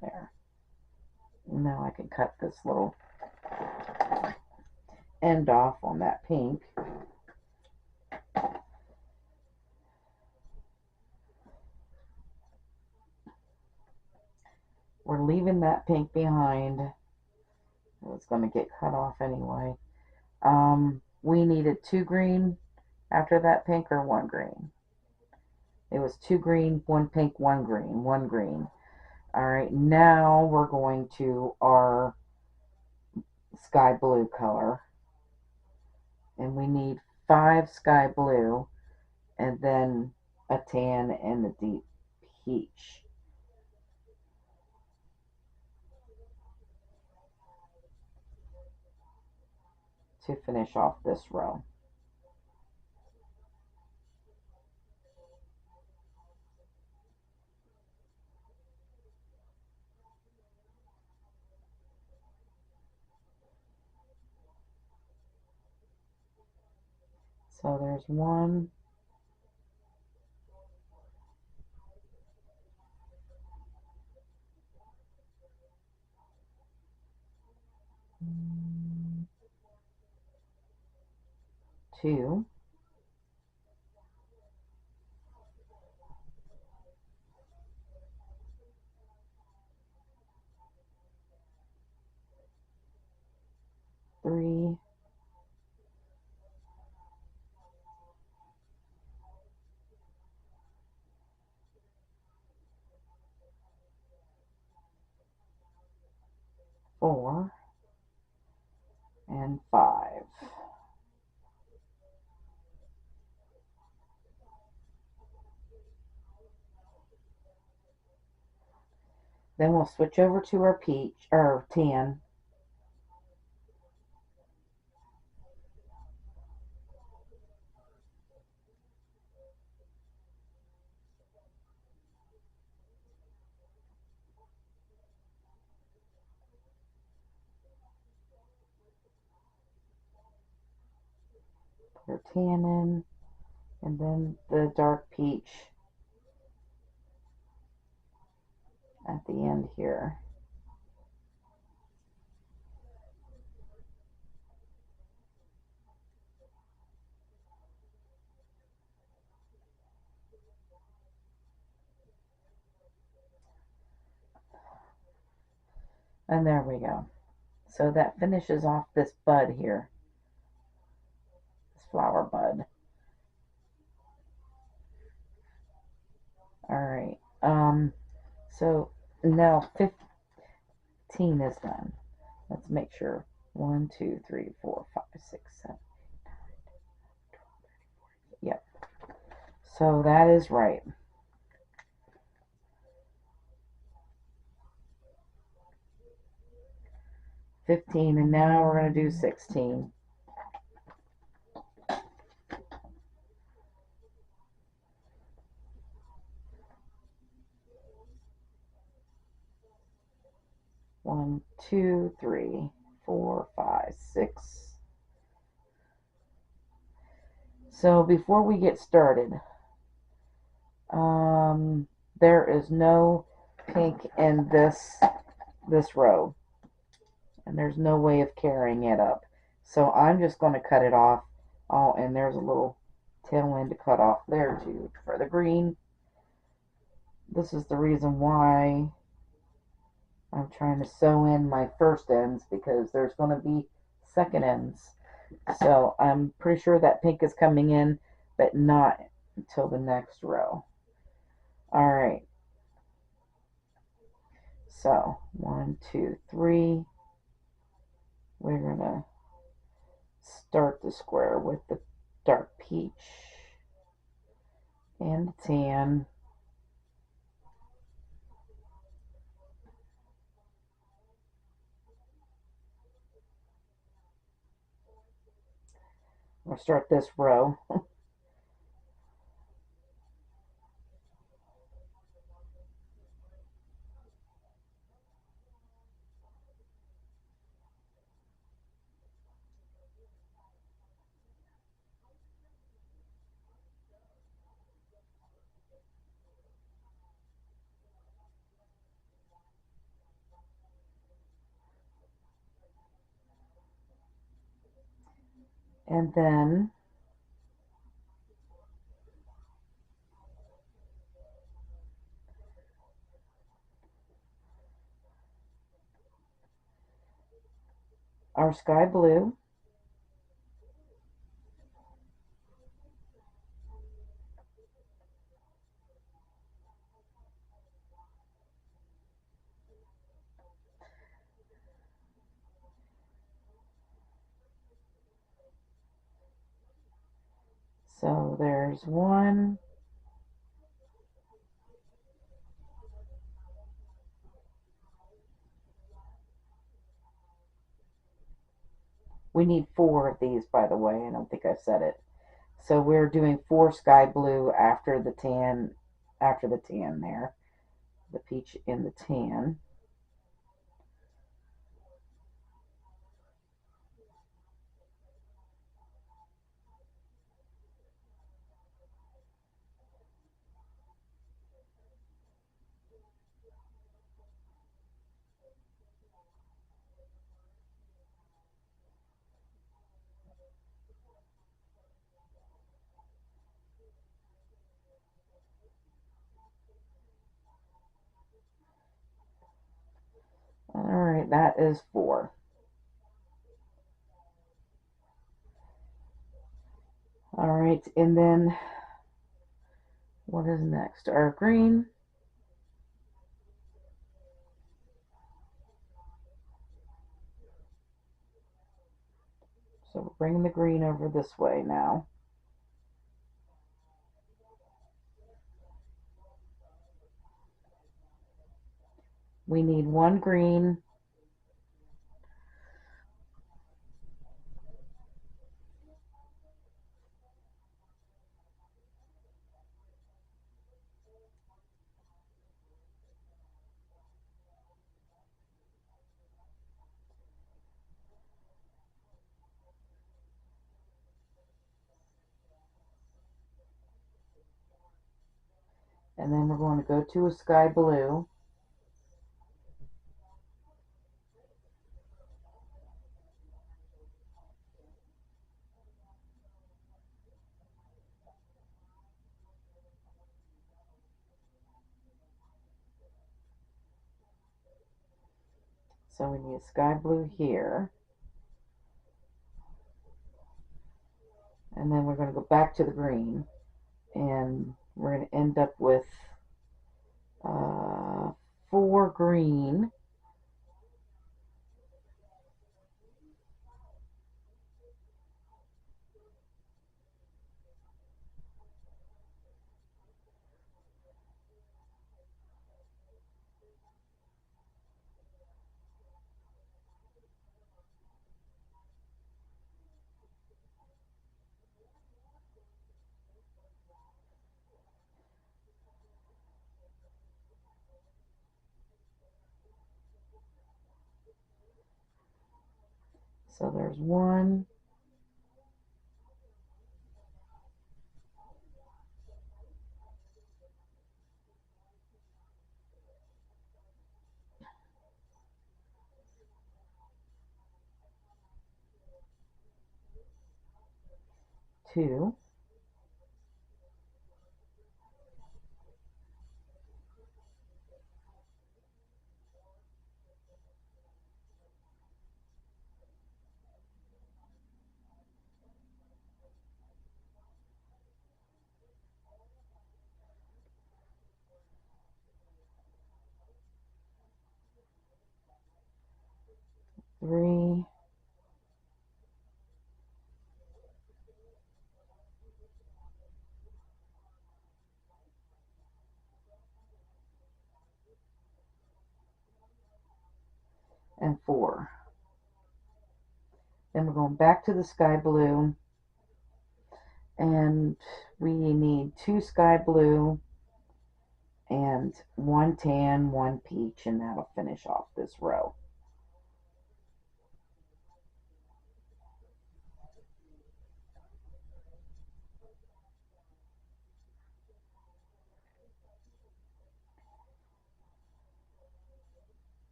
There. Now I can cut this little end off on that pink. We're leaving that pink behind. It's going to get cut off anyway. We needed 2 green after that pink, or 1 green. It was 2 green, 1 pink, 1 green, 1 green. Alright, now we're going to our sky blue color. And we need 5 sky blue, and then a tan and a deep peach. To finish off this row. So there's 1, 2, 3, 4, and 5. Then we'll switch over to our peach, or tan. Put our tan in, and then the dark peach at the end here. And there we go. So that finishes off this bud here. This flower bud. Alright. So now 15 is done. Let's make sure. 1, 2, 3, 4, 5, 6, 7, 8, 9, 10, 11, 12, 13, 14. Yep. So that is right. 15, and now we're going to do 16. One, two, three, four, five, six. So before we get started, there is no pink in this row, and there's no way of carrying it up. So I'm just going to cut it off. Oh, and there's a little tail end to cut off there too for the green. This is the reason why I'm trying to sew in my first ends, because there's going to be second ends. So I'm pretty sure that pink is coming in, but not until the next row. Alright, so 1, 2, 3. We're going to start the square with the dark peach and the tan. We'll start this row. And then our sky blue. So there's one. We need 4 of these, by the way. I don't think I said it. So we're doing 4 sky blue after the tan, there, the peach and the tan. Alright, that is 4. Alright, and then what is next? Our green. So we're bringing the green over this way now. We need 1 green. And then we're going to go to a sky blue. So we need a sky blue here. And then we're going to go back to the green. And we're going to end up with 4 green. So there's 1, 2, 3, and 4. Then we're going back to the sky blue, and we need 2 sky blue and 1 tan, 1 peach, and that'll finish off this row.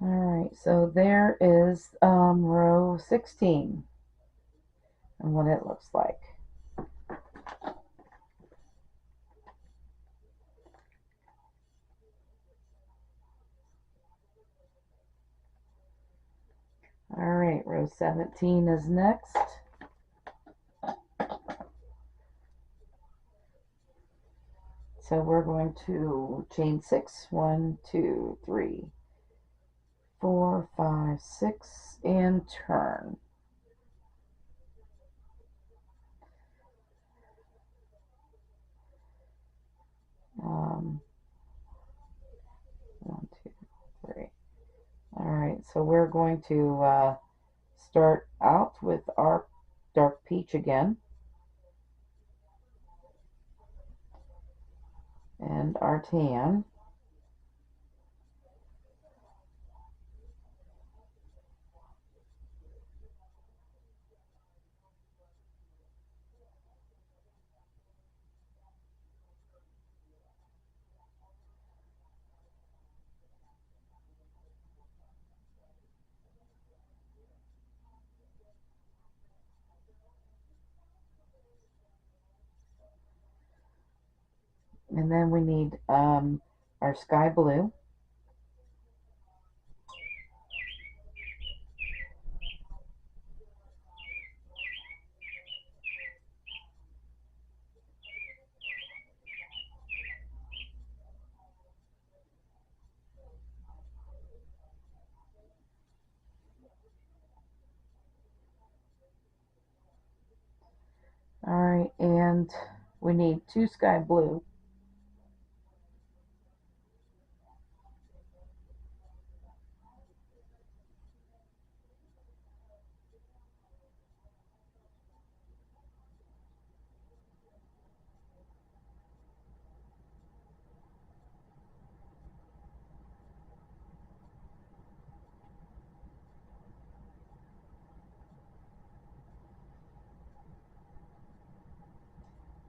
Alright, so there is row 16 and what it looks like. Alright, row 17 is next. So we're going to chain 6, 1, 2, 3, 4, 5, 6, and turn. Um, 1, 2, 3. Alright, so we're going to start out with our dark peach again and our tan. And then we need our sky blue. Alright, and we need 2 sky blue.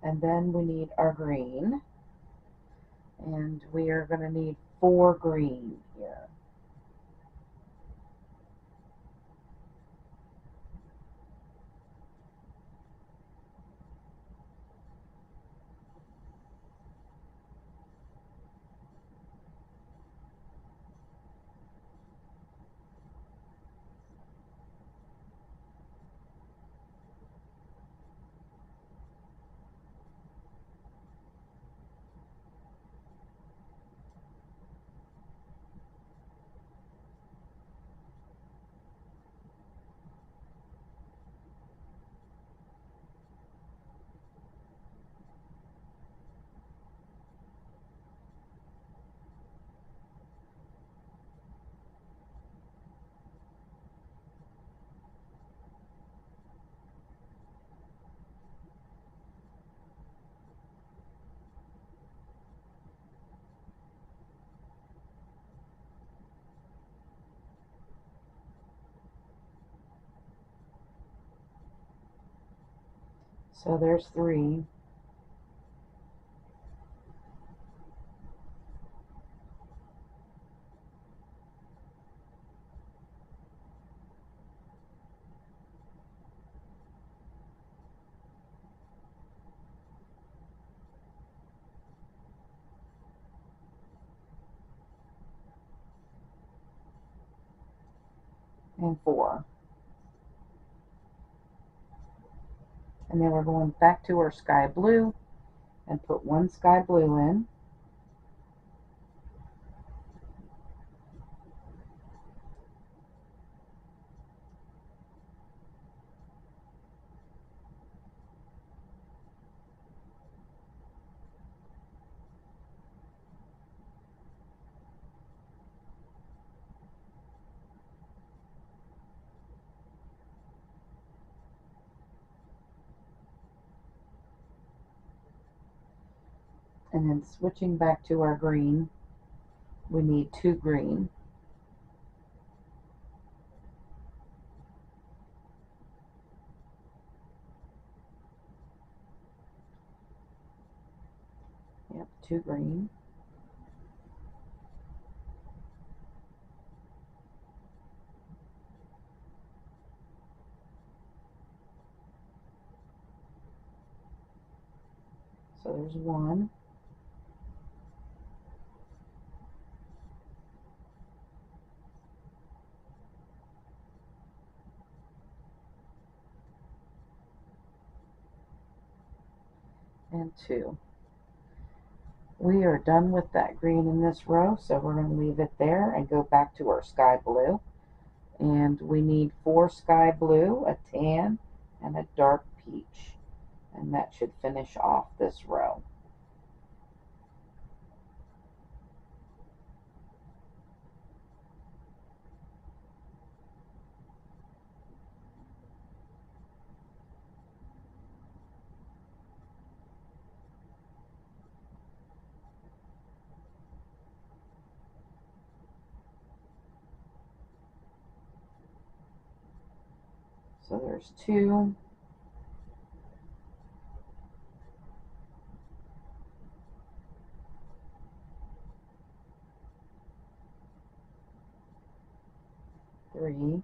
And then we need our green. And we are going to need 4 green here. So there's 3. And 4. And then we're going back to our sky blue and put 1 sky blue in. And then switching back to our green, we need 2 green. Yep, 2 green. So there's 1. And 2. We are done with that green in this row, so we're going to leave it there and go back to our sky blue. And we need 4 sky blue, a tan, and a dark peach. And that should finish off this row. So there's 2. Three,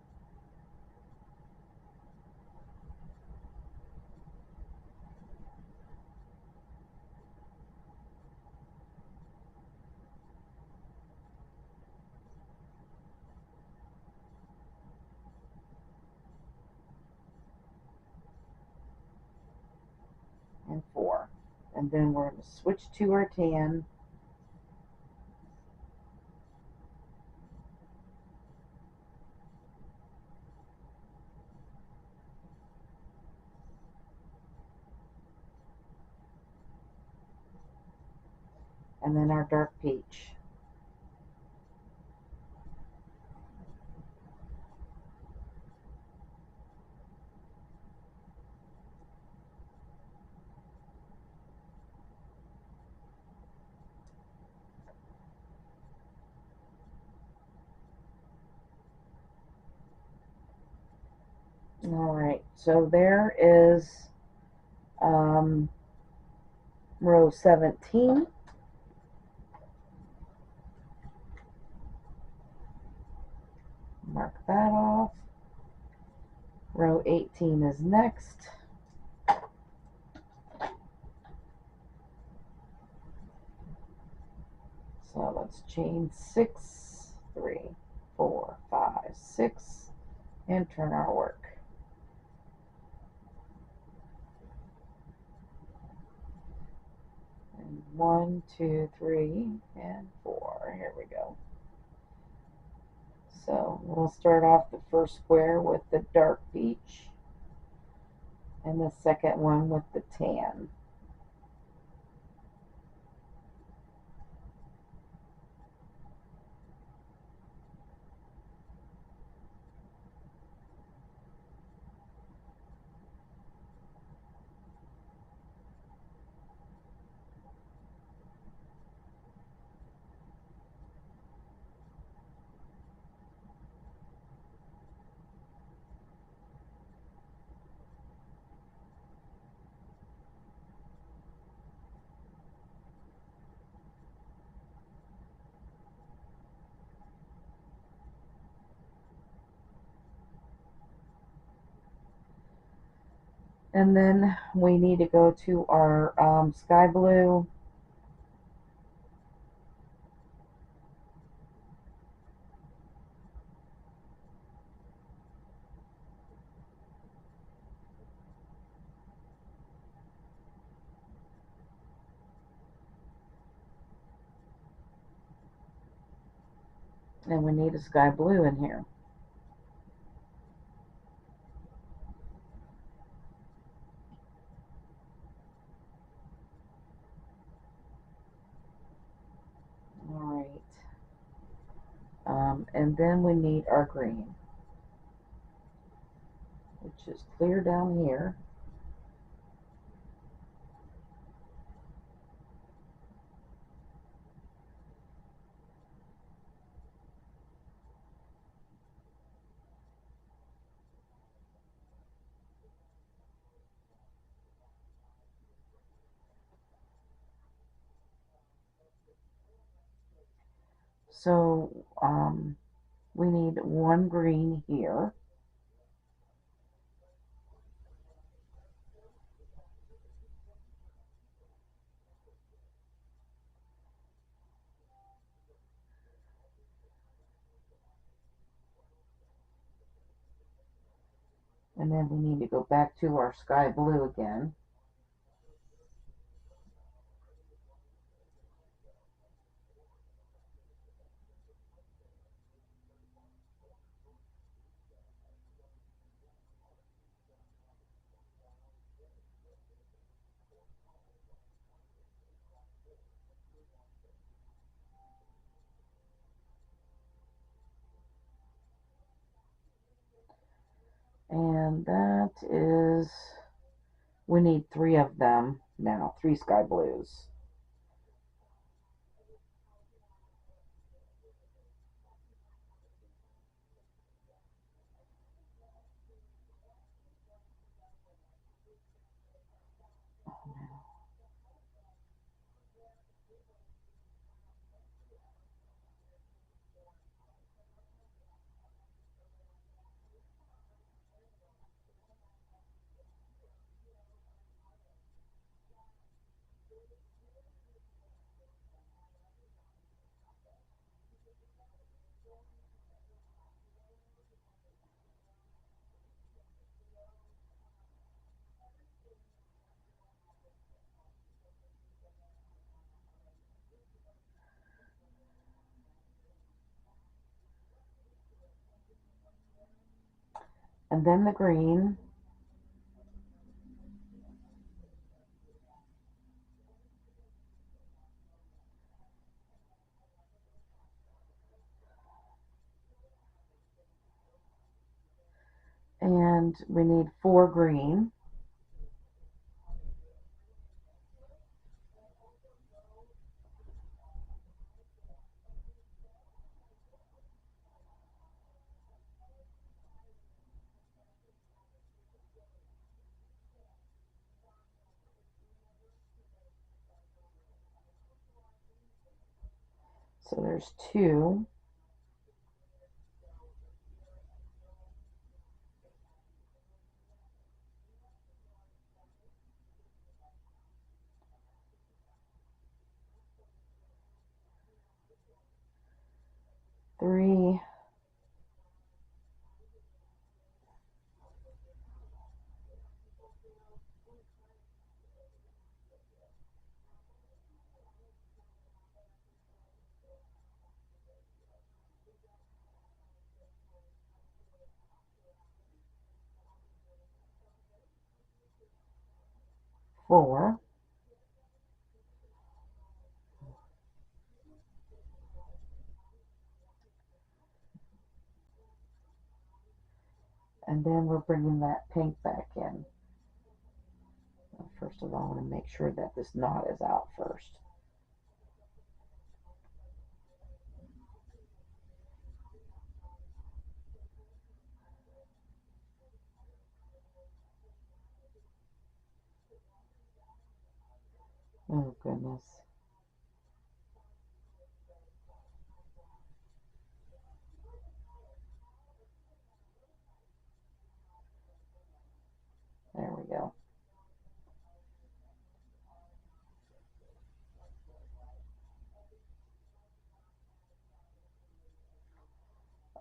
and 4. And then we're going to switch to our tan. And then our dark peach. Alright, so there is row 17. mark that off. Row 18 is next. So let's chain 6, 3, 4, 5, 6, and turn our work. And 1, 2, 3, and 4. Here we go. So we'll start off the first square with the dark peach, and the second one with the tan. And then we need to go to our sky blue, and we need a sky blue in here. Alright. And then we need our green, which is clear down here. So we need one green here. And then we need to go back to our sky blue again. And that is, we need 3 of them now, 3 sky blues. And then the green. And we need 4 green. So there's 2. 3, 4, and then we're bringing that pink back in. First of all, I want to make sure that this knot is out first. Oh goodness. There we go.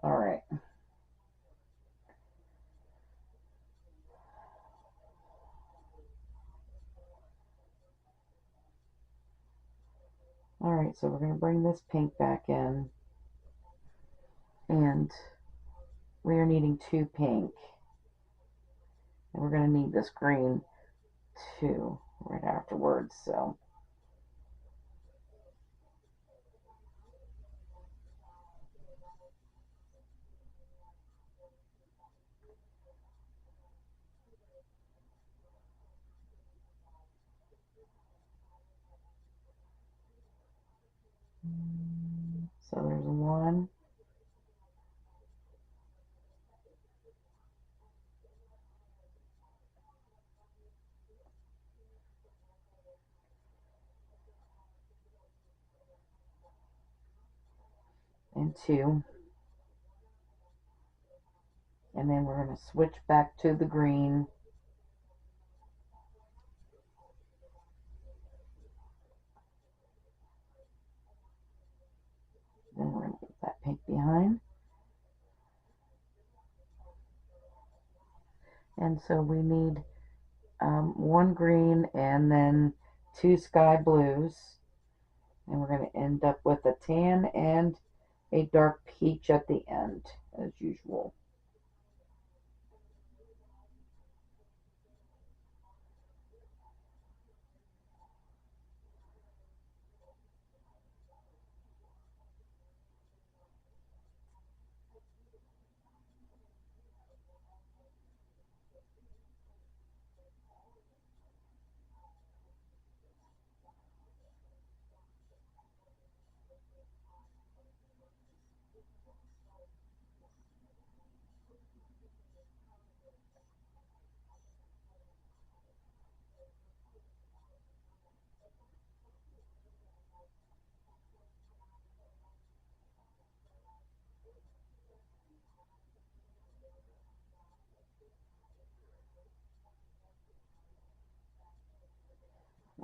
All right. All right, so we're going to bring this pink back in, and we are needing 2 pink, and we're going to need this green too right afterwards. So there's 1, and 2, and then we're going to switch back to the green. Then we're going to get that pink behind. And so we need 1 green and then 2 sky blues. And we're going to end up with a tan and a dark peach at the end, as usual.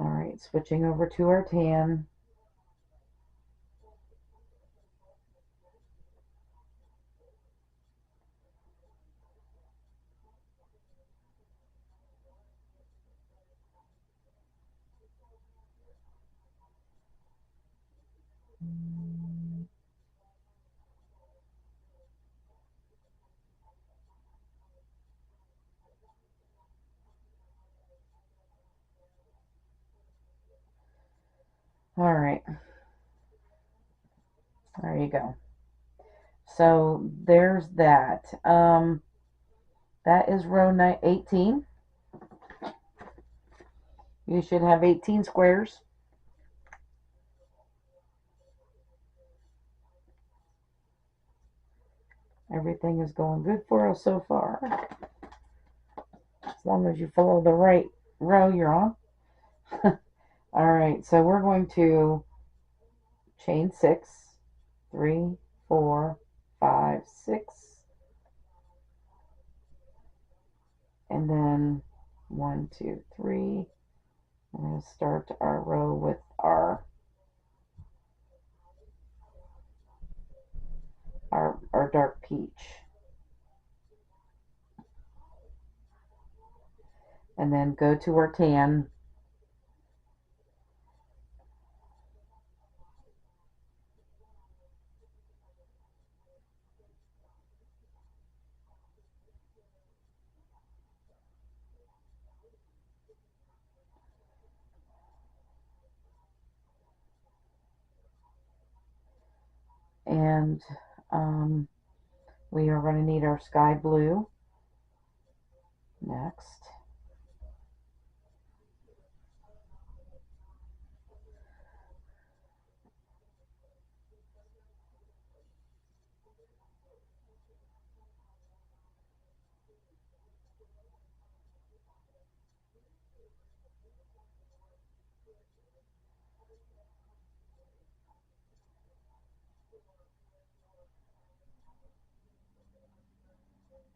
All right, switching over to our tan. All right, there you go. So there's that. That is row 18. You should have 18 squares. Everything is going good for us so far. As long as you follow the right row you're on. All right, so we're going to chain 6, 3, 4, 5, 6, and then 1, 2, 3. We're going to start our row with our our dark peach. And then go to our tan. And we are going to need our sky blue next.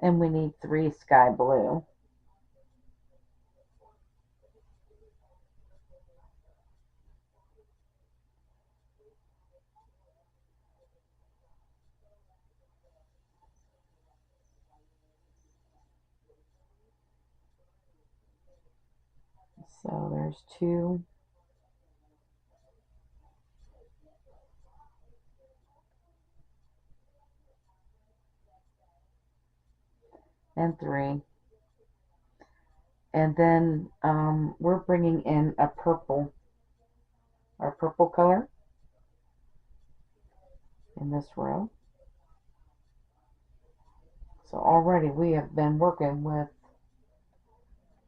And we need 3 sky blue. So there's 2. And 3. And then we're bringing in a purple, our purple color in this row. So already we have been working with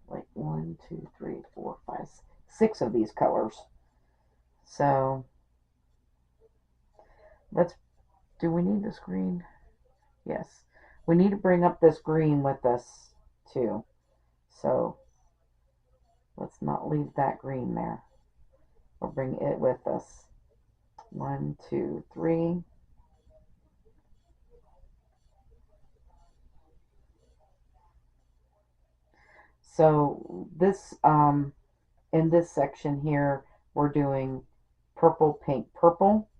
like 1, 2, 3, 4, 5, 6 of these colors. So do we need this green? Yes. We need to bring up this green with us too. So let's not leave that green there. We'll bring it with us. 1, 2, 3. So this in this section here, we're doing purple, pink, purple.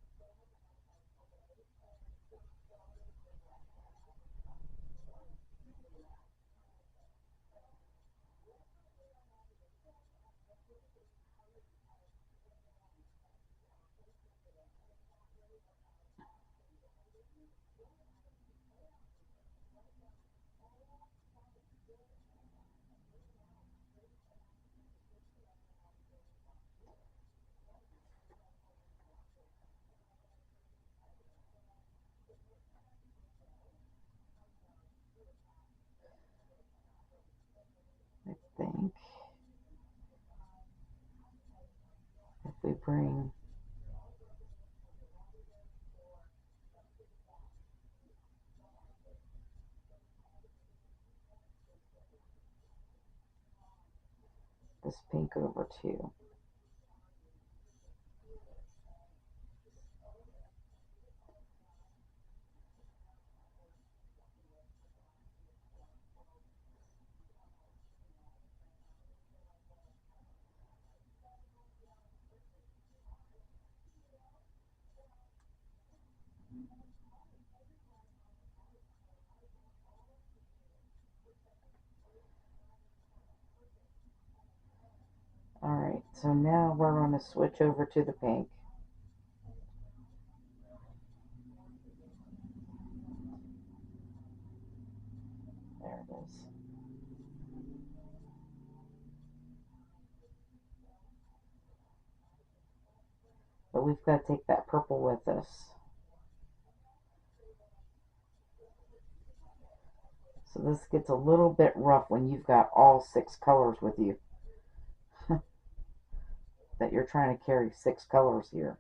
I think if we bring this pink over too. Alright, so now we're going to switch over to the pink. There it is. But we've got to take that purple with us. So this gets a little bit rough when you've got all 6 colors with you. That you're trying to carry 6 colors here.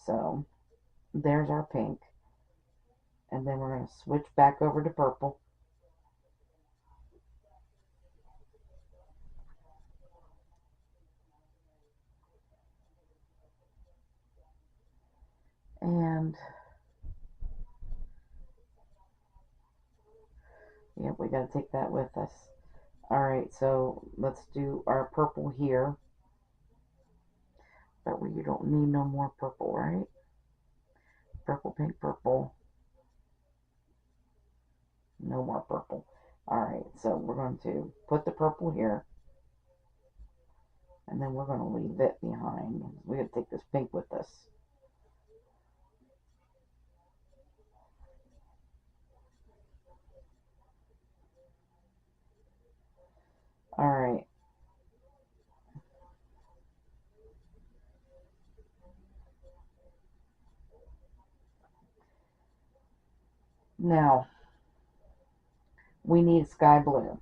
So there's our pink. And then we're going to switch back over to purple. And yeah, we got to take that with us. Alright, so let's do our purple here. That way you don't need no more purple, right? Purple, pink, purple. No more purple. Alright, so we're going to put the purple here. And then we're going to leave it behind. We got to take this pink with us. Alright. Now, we need sky blue.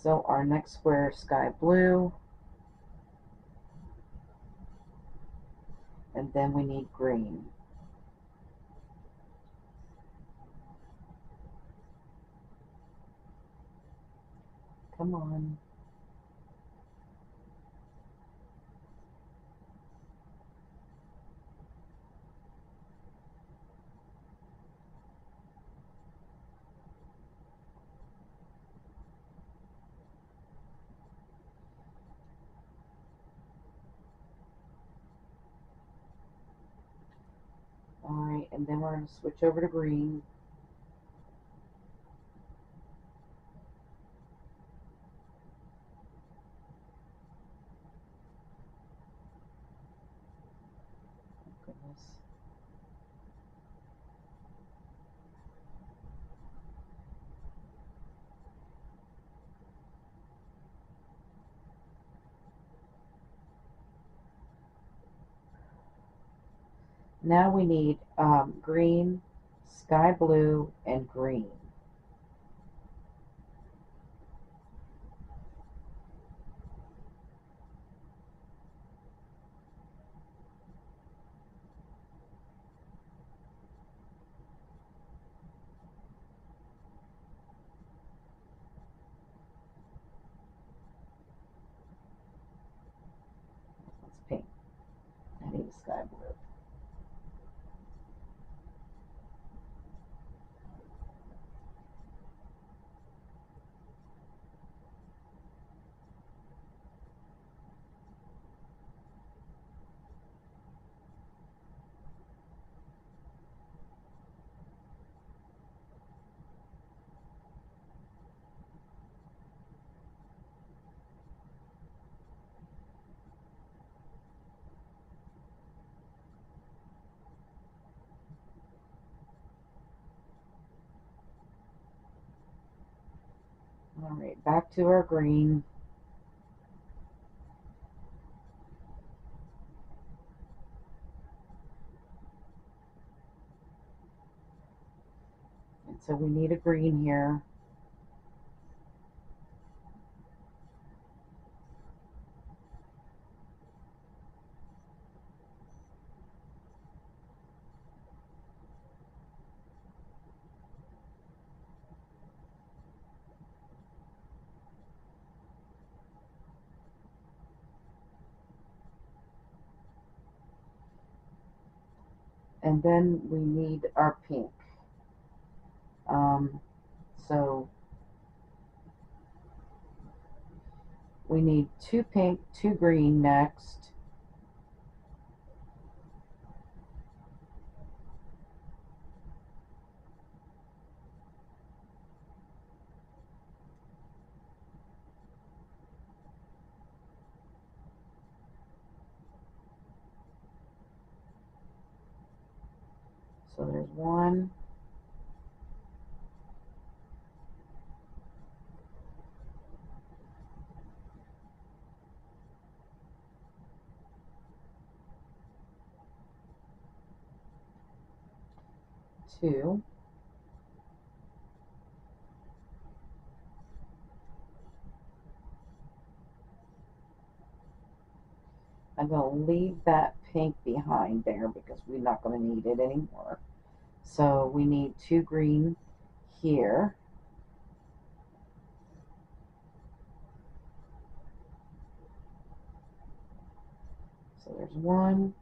So our next square is sky blue. And then we need green. Come on. Alright, and then we're going to switch over to green. Oh, goodness. Now we need green, sky blue, and green. That's pink. I need a sky blue. Alright, back to our green. And so we need a green here. And then we need our pink. So we need 2 pink, 2 green next. So there's 1, 2. I'm going to leave that pink behind there because we're not going to need it anymore. So we need 2 green here. So there's one.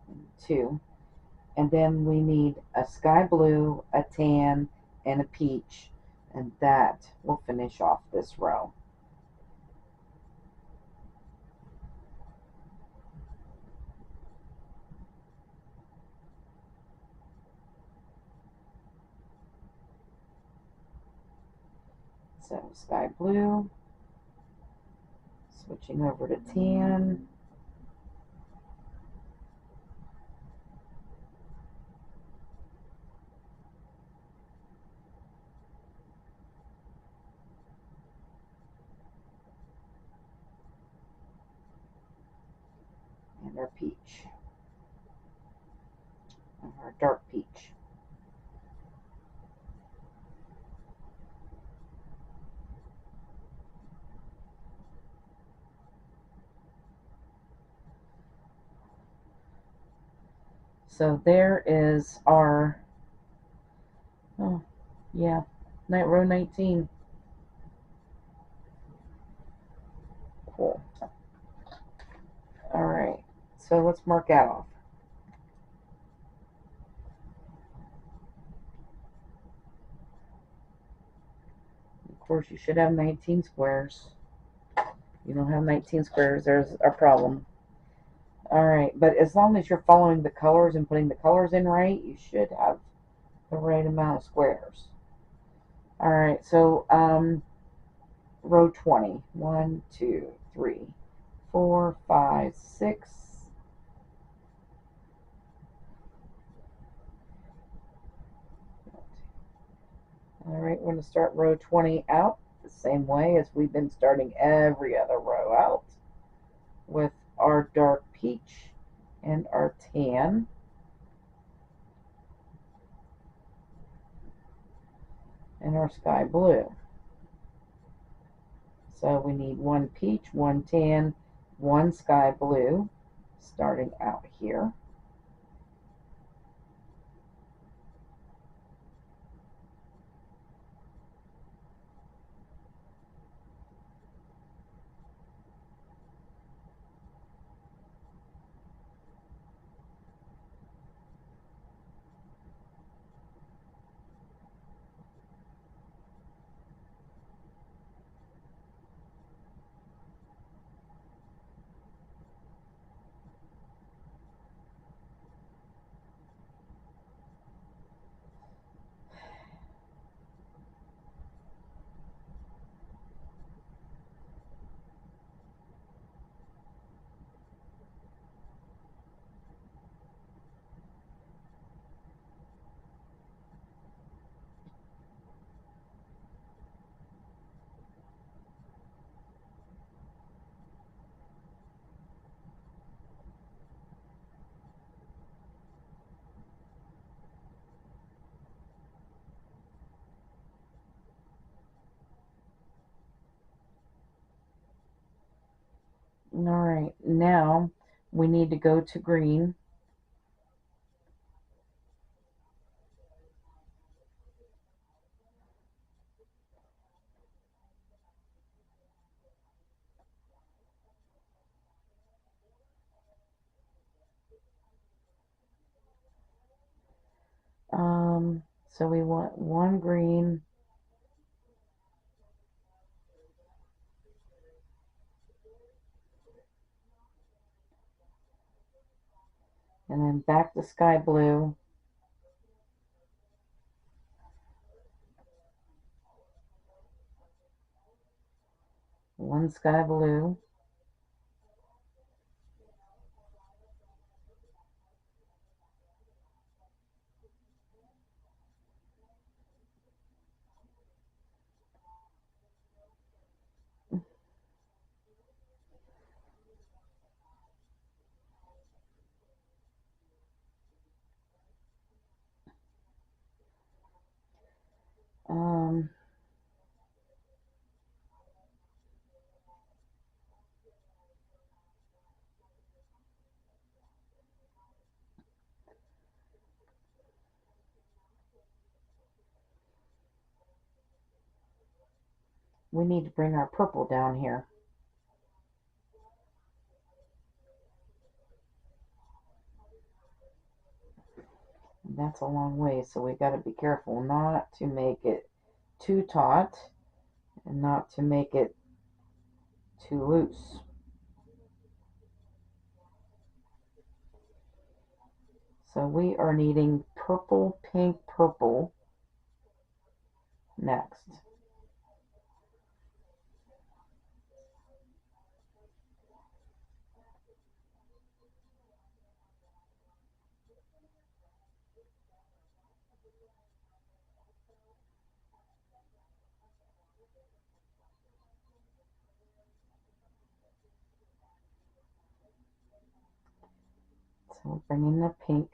And two. And then we need a sky blue, a tan, and a peach. And that will finish off this row. So sky blue, switching over to tan, and our peach, and our dark peach. So there is our, oh yeah, row 19. Cool. All right, so let's mark that off. Of course, you should have 19 squares. You don't have 19 squares, there's a problem. All right, but as long as you're following the colors and putting the colors in right, you should have the right amount of squares. All right, so row 20. 1, 2, 3, 4, 5, 6. All right, we're going to start row 20 out the same way as we've been starting every other row out, with our dark peach and our tan. And our sky blue. So we need one peach, one tan, one sky blue, starting out here. All right, now we need to go to green. So we want one green, and then back to sky blue, one sky blue, um, we need to bring our purple down here. And that's a long way, so we got to be careful not to make it too taut and not to make it too loose. So we are needing purple, pink, purple next. So we'll bring in the pink.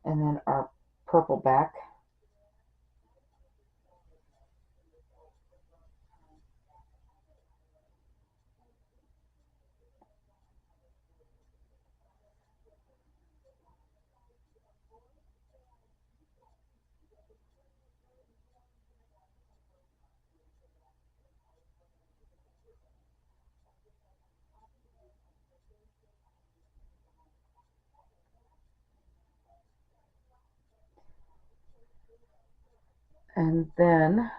And then our purple back. And then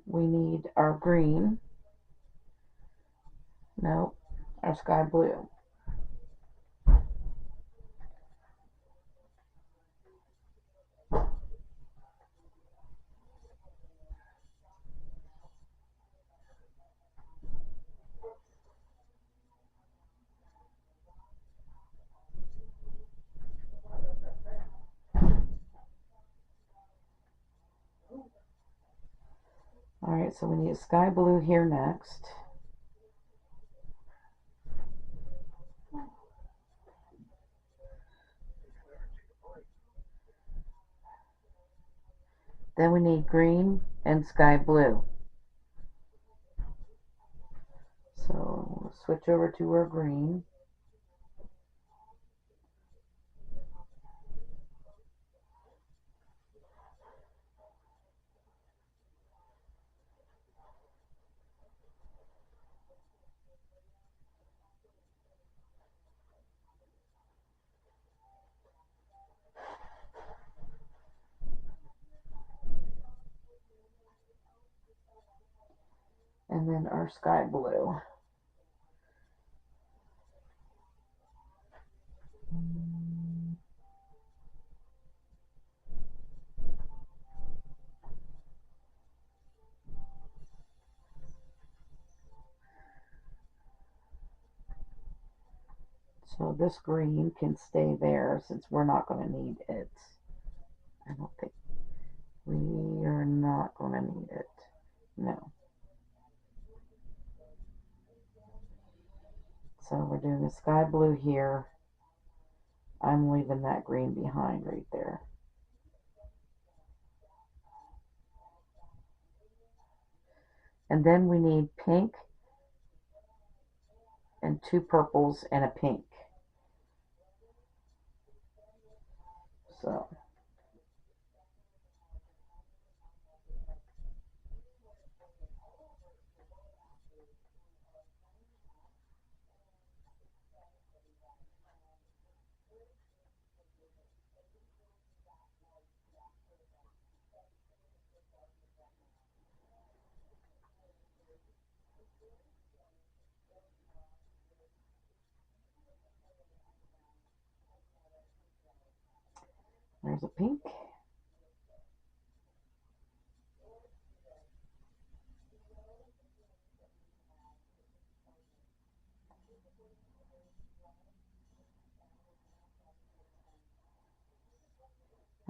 we need our green. No, our sky blue. Alright, so we need sky blue here next. Then we need green and sky blue. So we'll switch over to our green. And then our sky blue. So this green can stay there since we're not going to need it. I don't think we are not going to need it. No. So we're doing the sky blue here. I'm leaving that green behind right there. And then we need pink and two purples and a pink. So there's a pink.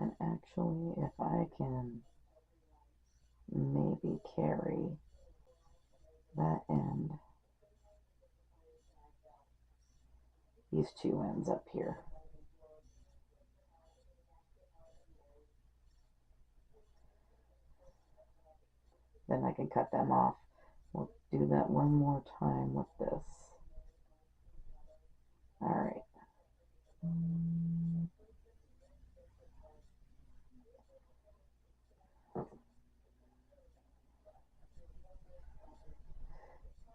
And actually, if I can maybe carry that end, these two ends up here. Then I can cut them off. We'll do that one more time with this. All right.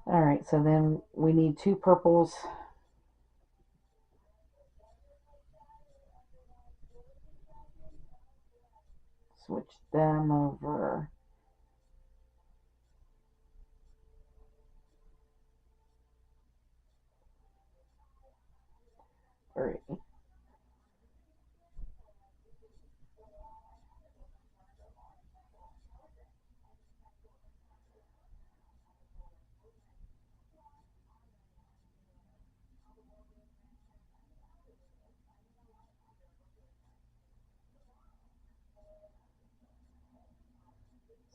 All right, so then we need two purples. Switch them over. Three.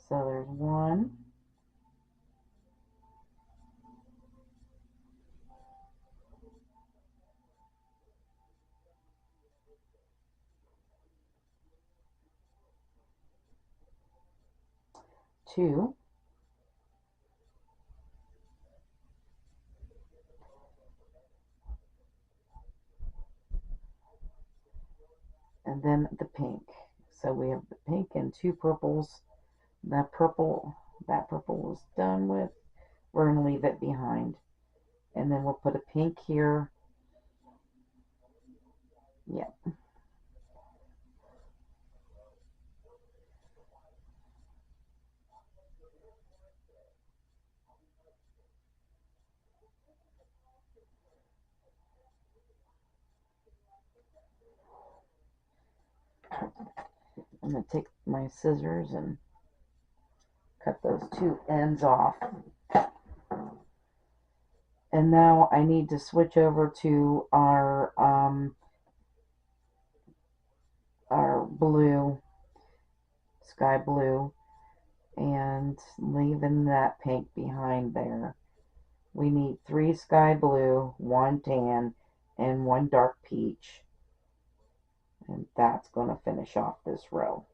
So there's one. Two. And then the pink. So we have the pink and two purples. That purple was done with. We're going to leave it behind. And then we'll put a pink here. Yep. I'm going to take my scissors and cut those two ends off. And now I need to switch over to our blue, sky blue, and leaving that pink behind there. We need 3 sky blue, 1 tan, and 1 dark peach. And that's going to finish off this row.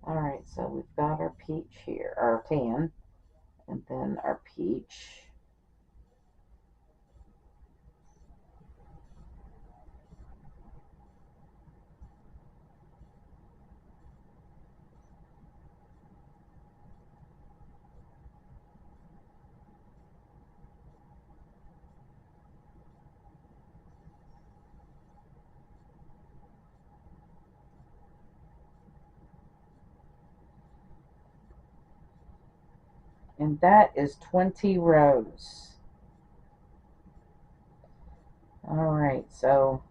Alright, so we've got our peach here, our tan, and then our peach. And that is 20 rows. Alright, so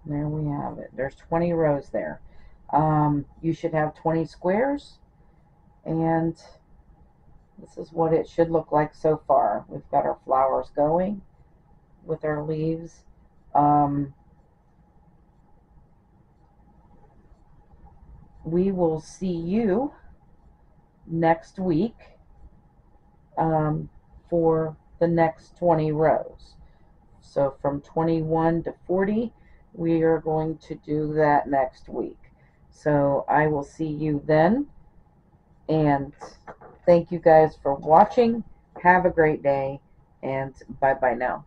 there we have it. There's 20 rows there. You should have 20 squares, and this is what it should look like so far. We've got our flowers going with our leaves. We will see you next week for the next 20 rows. So from 21 to 40, we are going to do that next week. So I will see you then, and thank you guys for watching. Have a great day, and bye bye now.